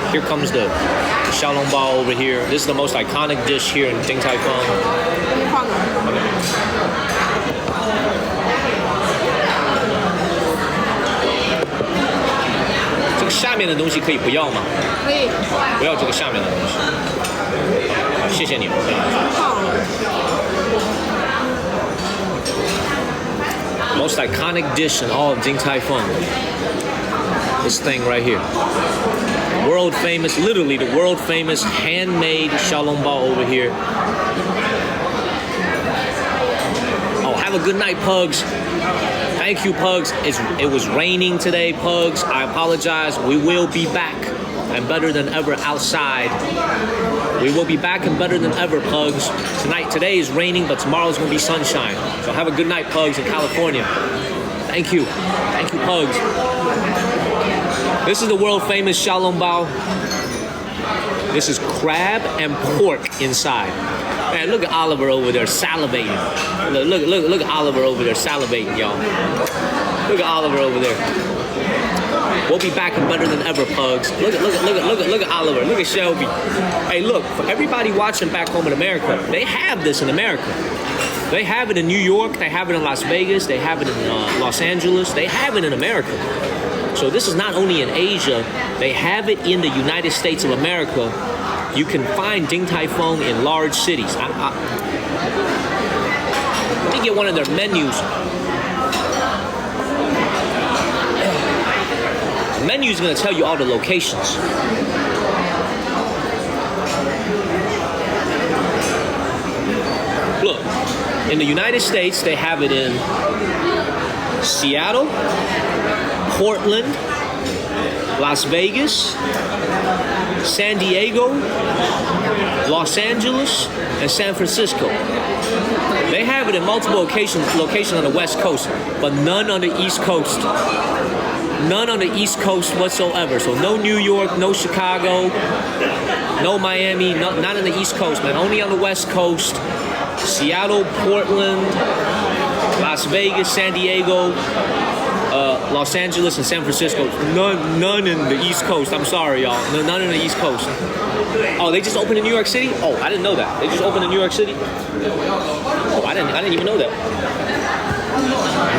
xiaolongbao over here. This is the most iconic dish here in Din Tai Fung.这个下面的东西可以不要吗？可以。不要这个下面的东西。好，谢谢你。Most iconic dish in all of Din Tai Fung. This thing right here. World famous, literally the world famous handmade xiaolongbao over here. Oh, have a good night, Pugs. Thank you, Pugs. It was raining today, Pugs. I apologize. We will be back and better than ever outside. We will be back and better than ever, Pugs. Today is raining, but tomorrow's gonna be sunshine. So have a good night, Pugs, in California. Thank you. Thank you, Pugs. This is the world famous xiaolongbao. This is crab and pork inside. Man, look at Oliver over there salivating. Look at Oliver over there salivating, y'all. Look at Oliver over there. We'll be back and better than ever, Pugs. Look at Oliver. Look at Shelby. Hey, look, for everybody watching back home in America, they have this in America. They have it in New York. They have it in Las Vegas. They have it in Los Angeles. They have it in America. So this is not only in Asia. They have it in the United States of America. You can find Din Tai Fung in large cities. Let me get one of their menus. The menu is going to tell you all the locations. Look, in the United States, they have it in Seattle, Portland, Las Vegas, San Diego, Los Angeles, and San Francisco. They have it in multiple locations on the West Coast, but none on the East Coast. None on the East Coast whatsoever. So no New York, no Chicago, no Miami, not on the East Coast, man. Only on the West Coast. Seattle, Portland, Las Vegas, San Diego, Los Angeles, and San Francisco. None in the East Coast. I'm sorry, y'all. None in the East Coast. Oh, they just opened in New York City? Oh, I didn't know that. They just opened in New York City? Oh, I didn't even know that.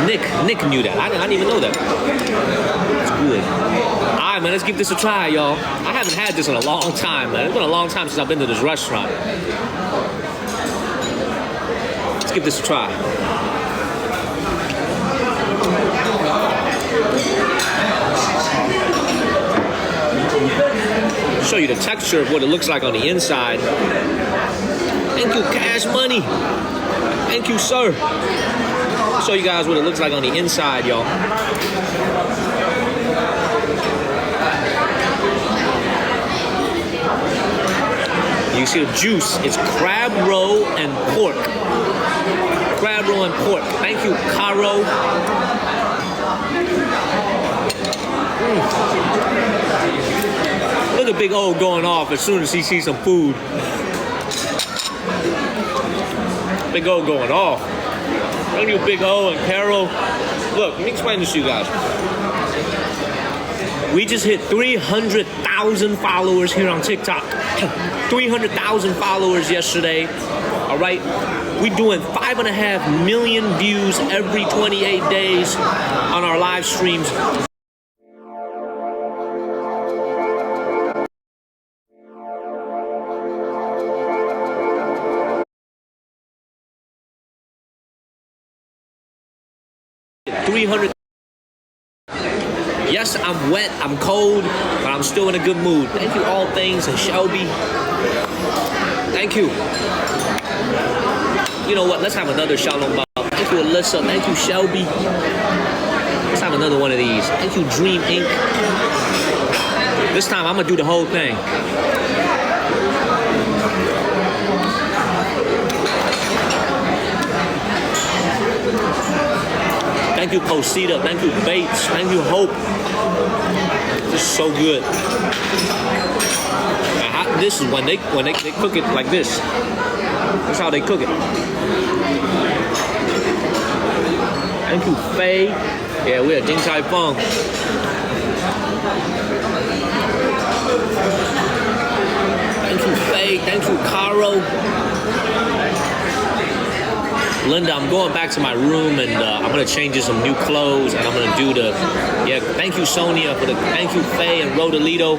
Nick knew that. I didn't even know that. It's good. All right, man, let's give this a try, y'all. I haven't had this in a long time, man. It's been a long time since I've been to this restaurant. Let's give this a try. Show you the texture of what it looks like on the inside. Thank you, Cash Money. Thank you, sir. I'll show you guys what it looks like on the inside, y'all. You see the juice. It's crab roe and pork. Crab roe and pork. Thank you, Caro. Look at Big O going off as soon as he sees some food. Big O going off. Thank you, Big O and Carol. Look, let me explain this to you guys. We just hit 300,000 followers here on TikTok. 300,000 followers yesterday. All right, we're doing 5.5 million views every 28 days on our live streams. Yes, I'm wet, I'm cold, but I'm still in a good mood. Thank you, All Things and Shelby. Thank you. You know what? Let's have another Shalom Bob. Thank you, Alyssa. Thank you, Shelby. Let's have another one of these. Thank you, Dream Inc. This time I'm gonna do the whole thing. Thank you, Cosita. Thank you, Bates. Thank you, Hope. This is so good. This is when they cook it like this. That's how they cook it. Thank you, Faye. Yeah, we're at Din Tai Fung. Thank you, Faye. Thank you, Caro. Linda, I'm going back to my room and I'm gonna change you some new clothes and I'm gonna do the, yeah, thank you Sonia for the, thank you Faye and Rodolito.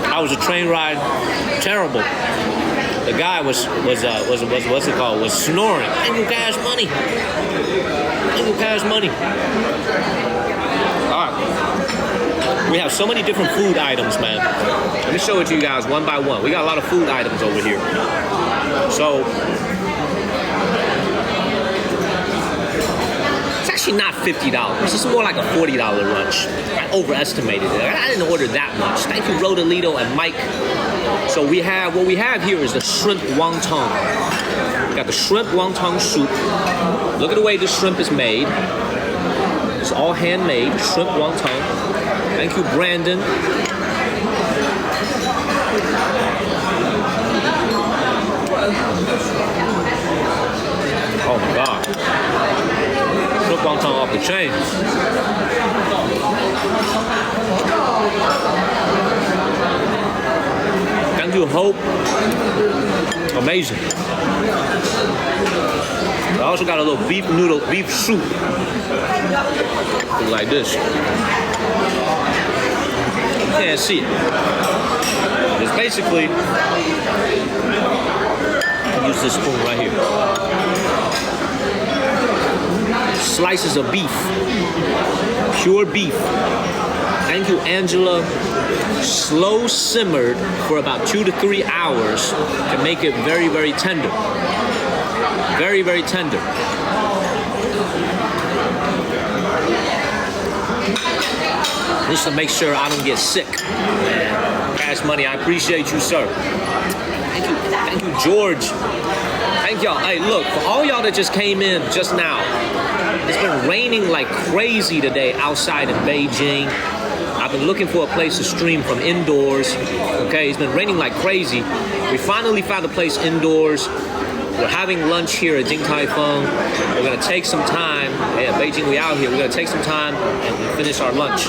How was the train ride? Terrible. The guy was what's it called? Was snoring. Thank you, Cash Money. Thank you, Cash Money. All right. We have so many different food items, man. Let me show it to you guys one by one. We got a lot of food items over here. So, it's actually not $50. It's more like a $40 lunch. I overestimated it. I didn't order that much. Thank you, Rodolito and Mike. So what we have here is the shrimp wonton. We got the shrimp wonton soup. Look at the way this shrimp is made. It's all handmade, shrimp wonton. Thank you, Brandon. Oh my God. Shrimp wonton off the chain. Thank you, Hope. Amazing. I also got a little beef soup. Like this. You can't see it. It's basically, use this spoon right here. Slices of beef. Pure beef. Thank you, Angela. Slow simmered for about 2 to 3 hours to make it very, very tender. Very, very tender. Just to make sure I don't get sick. Cash Money, I appreciate you, sir. Thank you, George. Thank y'all. Hey, look, for all y'all that just came in just now, it's been raining like crazy today outside in Beijing. I've been looking for a place to stream from indoors. Okay, it's been raining like crazy. We finally found a place indoors. We're having lunch here at Din Tai Fung. We're gonna take some time. Hey, Beijing, we out here. We're gonna take some time and finish our lunch.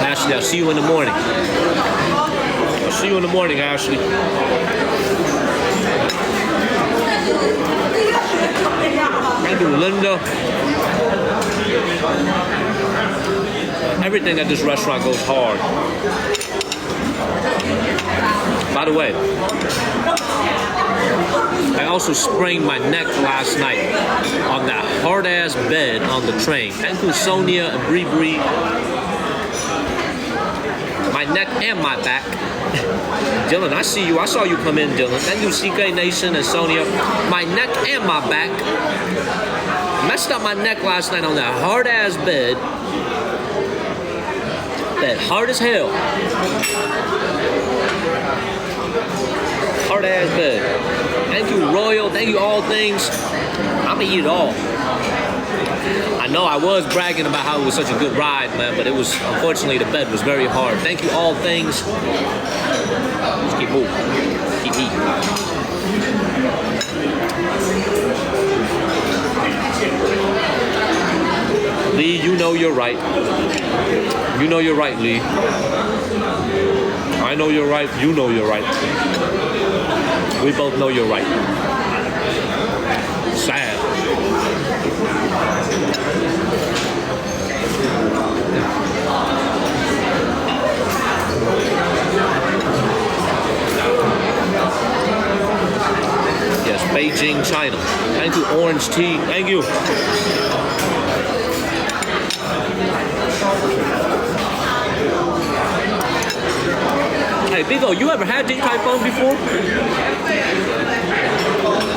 Ashley, I'll see you in the morning. I'll see you in the morning, Ashley. Thank you, Linda. Everything at this restaurant goes hard. By the way, I also sprained my neck last night on that hard-ass bed on the train. Thank you, Sonia and Bree Bree. My neck and my back. Dylan, I see you. I saw you come in, Dylan. Thank you, CK Nation and Sonia. My neck and my back. Messed up my neck last night on that hard-ass bed. That hard as hell. Hard-ass bed. Thank you, Royal. Thank you, All Things. I'm gonna eat it all. I know I was bragging about how it was such a good ride, man, but it was, unfortunately, the bed was very hard. Thank you, All Things. Just keep moving. Keep eating. Lee, you know you're right. You know you're right, Lee. I know you're right. You know you're right. We both know you're right. Sad. Yes, Beijing, China. Thank you, Orange Tea. Thank you. Hey, Bigo, you ever had Din Tai Fung before?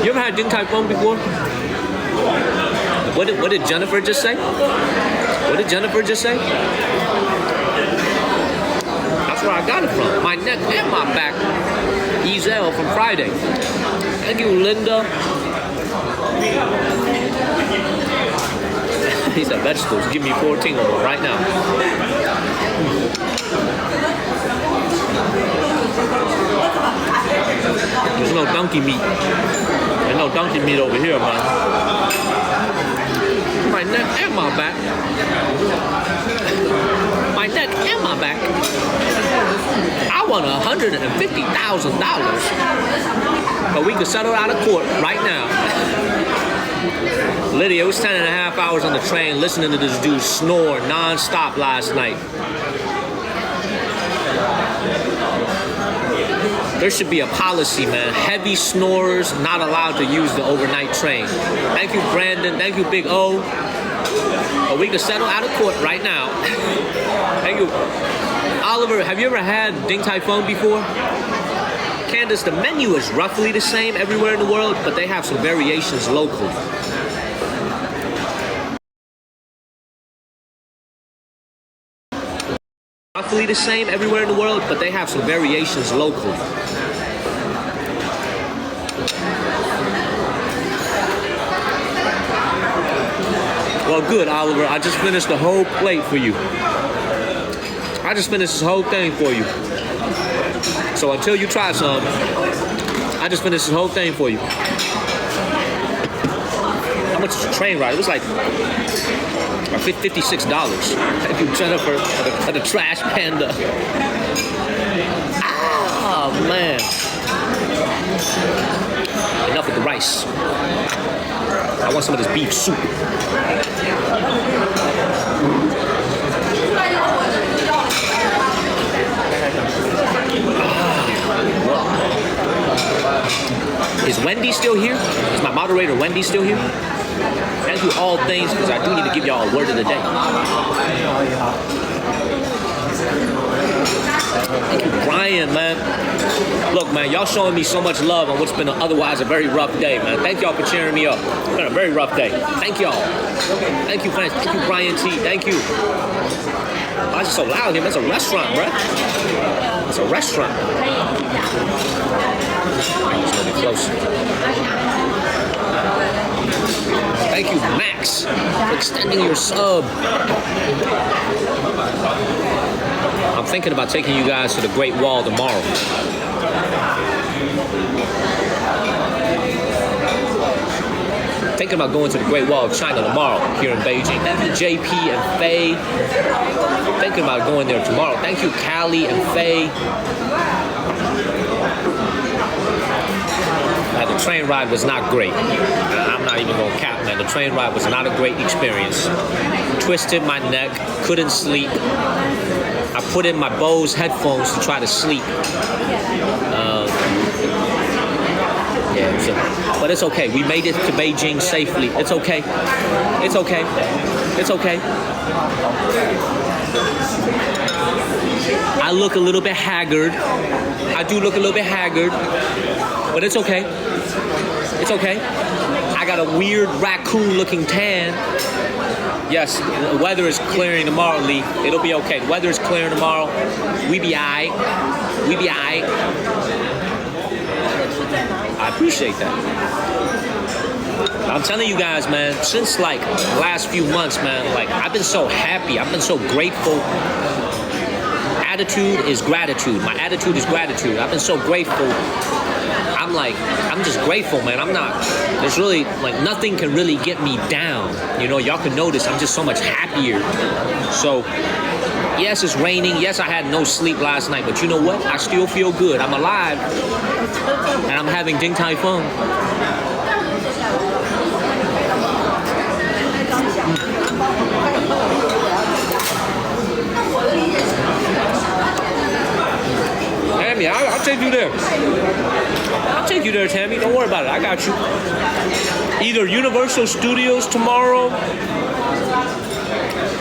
You ever had Din Tai Fung before? What did Jennifer just say? What did Jennifer just say? That's where I got it from. My neck and my back. Ezel from Friday. Thank you, Linda. He said vegetables. Give me 14 of them right now. There's no donkey meat. There's no donkey meat over here, man. My neck and my back. My neck and my back. I want $150,000. But we could settle out of court right now. Lydia, it was 10.5 hours on the train listening to this dude snore non-stop last night. There should be a policy, man. Heavy snorers not allowed to use the overnight train. Thank you, Brandon. Thank you, Big O. But we can settle out of court right now. Thank you. Oliver, have you ever had Din Tai Fung before? Candace, the menu is roughly the same everywhere in the world, but they have some variations locally. Roughly the same everywhere in the world, but they have some variations locally. Well, good, Oliver. I just finished the whole plate for you. I just finished this whole thing for you. So until you try some, I just finished this whole thing for you. How much is the train ride? It was like $56. Thank you, Jennifer, for the trash panda. Oh, man. Enough with the rice. I want some of this beef soup. Is Wendy still here? Is my moderator Wendy still here? Thank you, All Things, because I do need to give y'all a word of the day. Thank you, Brian, man. Look, man, y'all showing me so much love on what's been otherwise a very rough day, man. Thank y'all for cheering me up. It's been a very rough day. Thank y'all. Thank you, friends. Thank you, Brian T. Thank you. Why is it so loud here? That's a restaurant, bruh. It's a restaurant. It's gonna be close. Thank you, Max, for extending your sub. I'm thinking about taking you guys to the Great Wall tomorrow. Thinking about going to the Great Wall of China tomorrow here in Beijing. Thank you, JP and Faye. Thinking about going there tomorrow. Thank you, Callie and Faye. The train ride was not great. I'm not even gonna cap, man. The train ride was not a great experience. Twisted my neck, couldn't sleep. I put in my Bose headphones to try to sleep. But it's okay. We made it to Beijing safely. It's okay. It's okay. It's okay. I look a little bit haggard. I do look a little bit haggard. But it's okay. It's okay. I got a weird raccoon-looking tan. Yes, the weather is clearing tomorrow, Lee. It'll be okay. The weather is clearing tomorrow. We be aight. We be aight. I appreciate that. I'm telling you guys, man, since like the last few months, man, like I've been so happy. I've been so grateful. Attitude is gratitude. My attitude is gratitude. I've been so grateful. I'm just grateful, man. There's really, like, nothing can really get me down. You know, y'all can notice I'm just so much happier. So, yes, it's raining. Yes, I had no sleep last night. But you know what? I still feel good. I'm alive. And I'm having Din Tai Fung. Tammy, I'll take you there. I'll take you there, Tammy. Don't worry about it. I got you. Either Universal Studios tomorrow,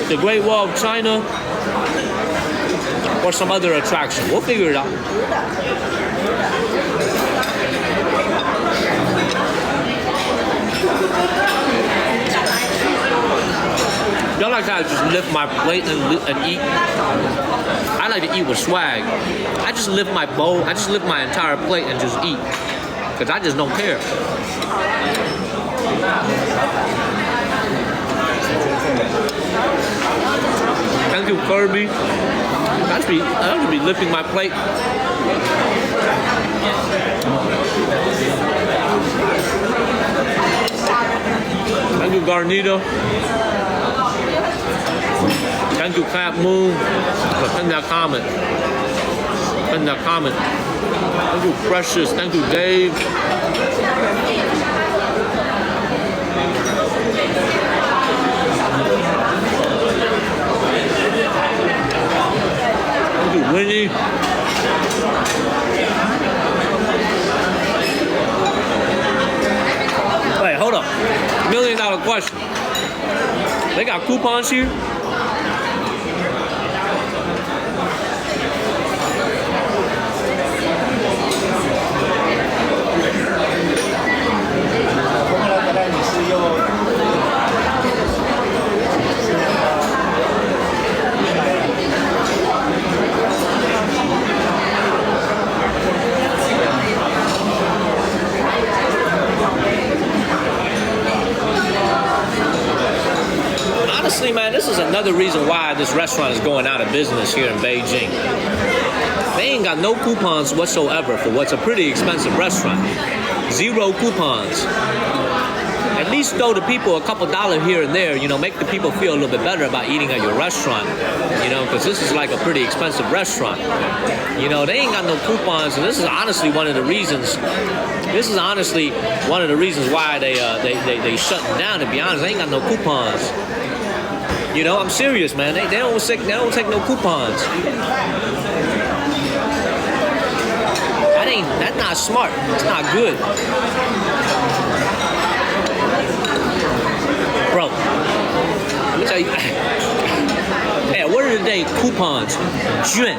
the Great Wall of China, or some other attraction. We'll figure it out. Y'all like how I just lift my plate and eat? I like to eat with swag. I just lift my bowl, I just lift my entire plate and just eat. Because I just don't care. Thank you, Kirby. I should be lifting my plate. Thank you, Garnito. Thank you, Cap Moon, for putting that comment. Thank you, Precious. Thank you, Dave. Thank you, Winnie. Wait, hold up. $1 million question. They got coupons here? Honestly, man, this is another reason why this restaurant is going out of business here in Beijing. They ain't got no coupons whatsoever for what's a pretty expensive restaurant. 0 coupons. At least throw the people a couple dollars here and there, you know, make the people feel a little bit better about eating at your restaurant, you know, because this is like a pretty expensive restaurant. You know, they ain't got no coupons, and this is honestly one of the reasons why they shutting down, to be honest. They ain't got no coupons. You know, I'm serious, man. They don't take no coupons. That's not smart. It's not good. Bro, let me tell you. Man, of the day, coupons. Juan.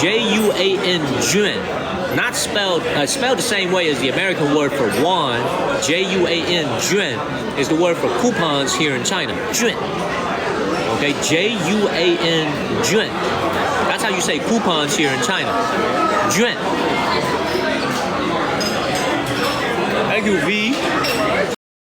J-U-A-N. Juan. Not spelled the same way as the American word for yuan. J-U-A-N. Juan is the word for coupons here in China. Juan. Okay, J-U-A-N. Juan. That's how you say coupons here in China. Juan. Thank you, V.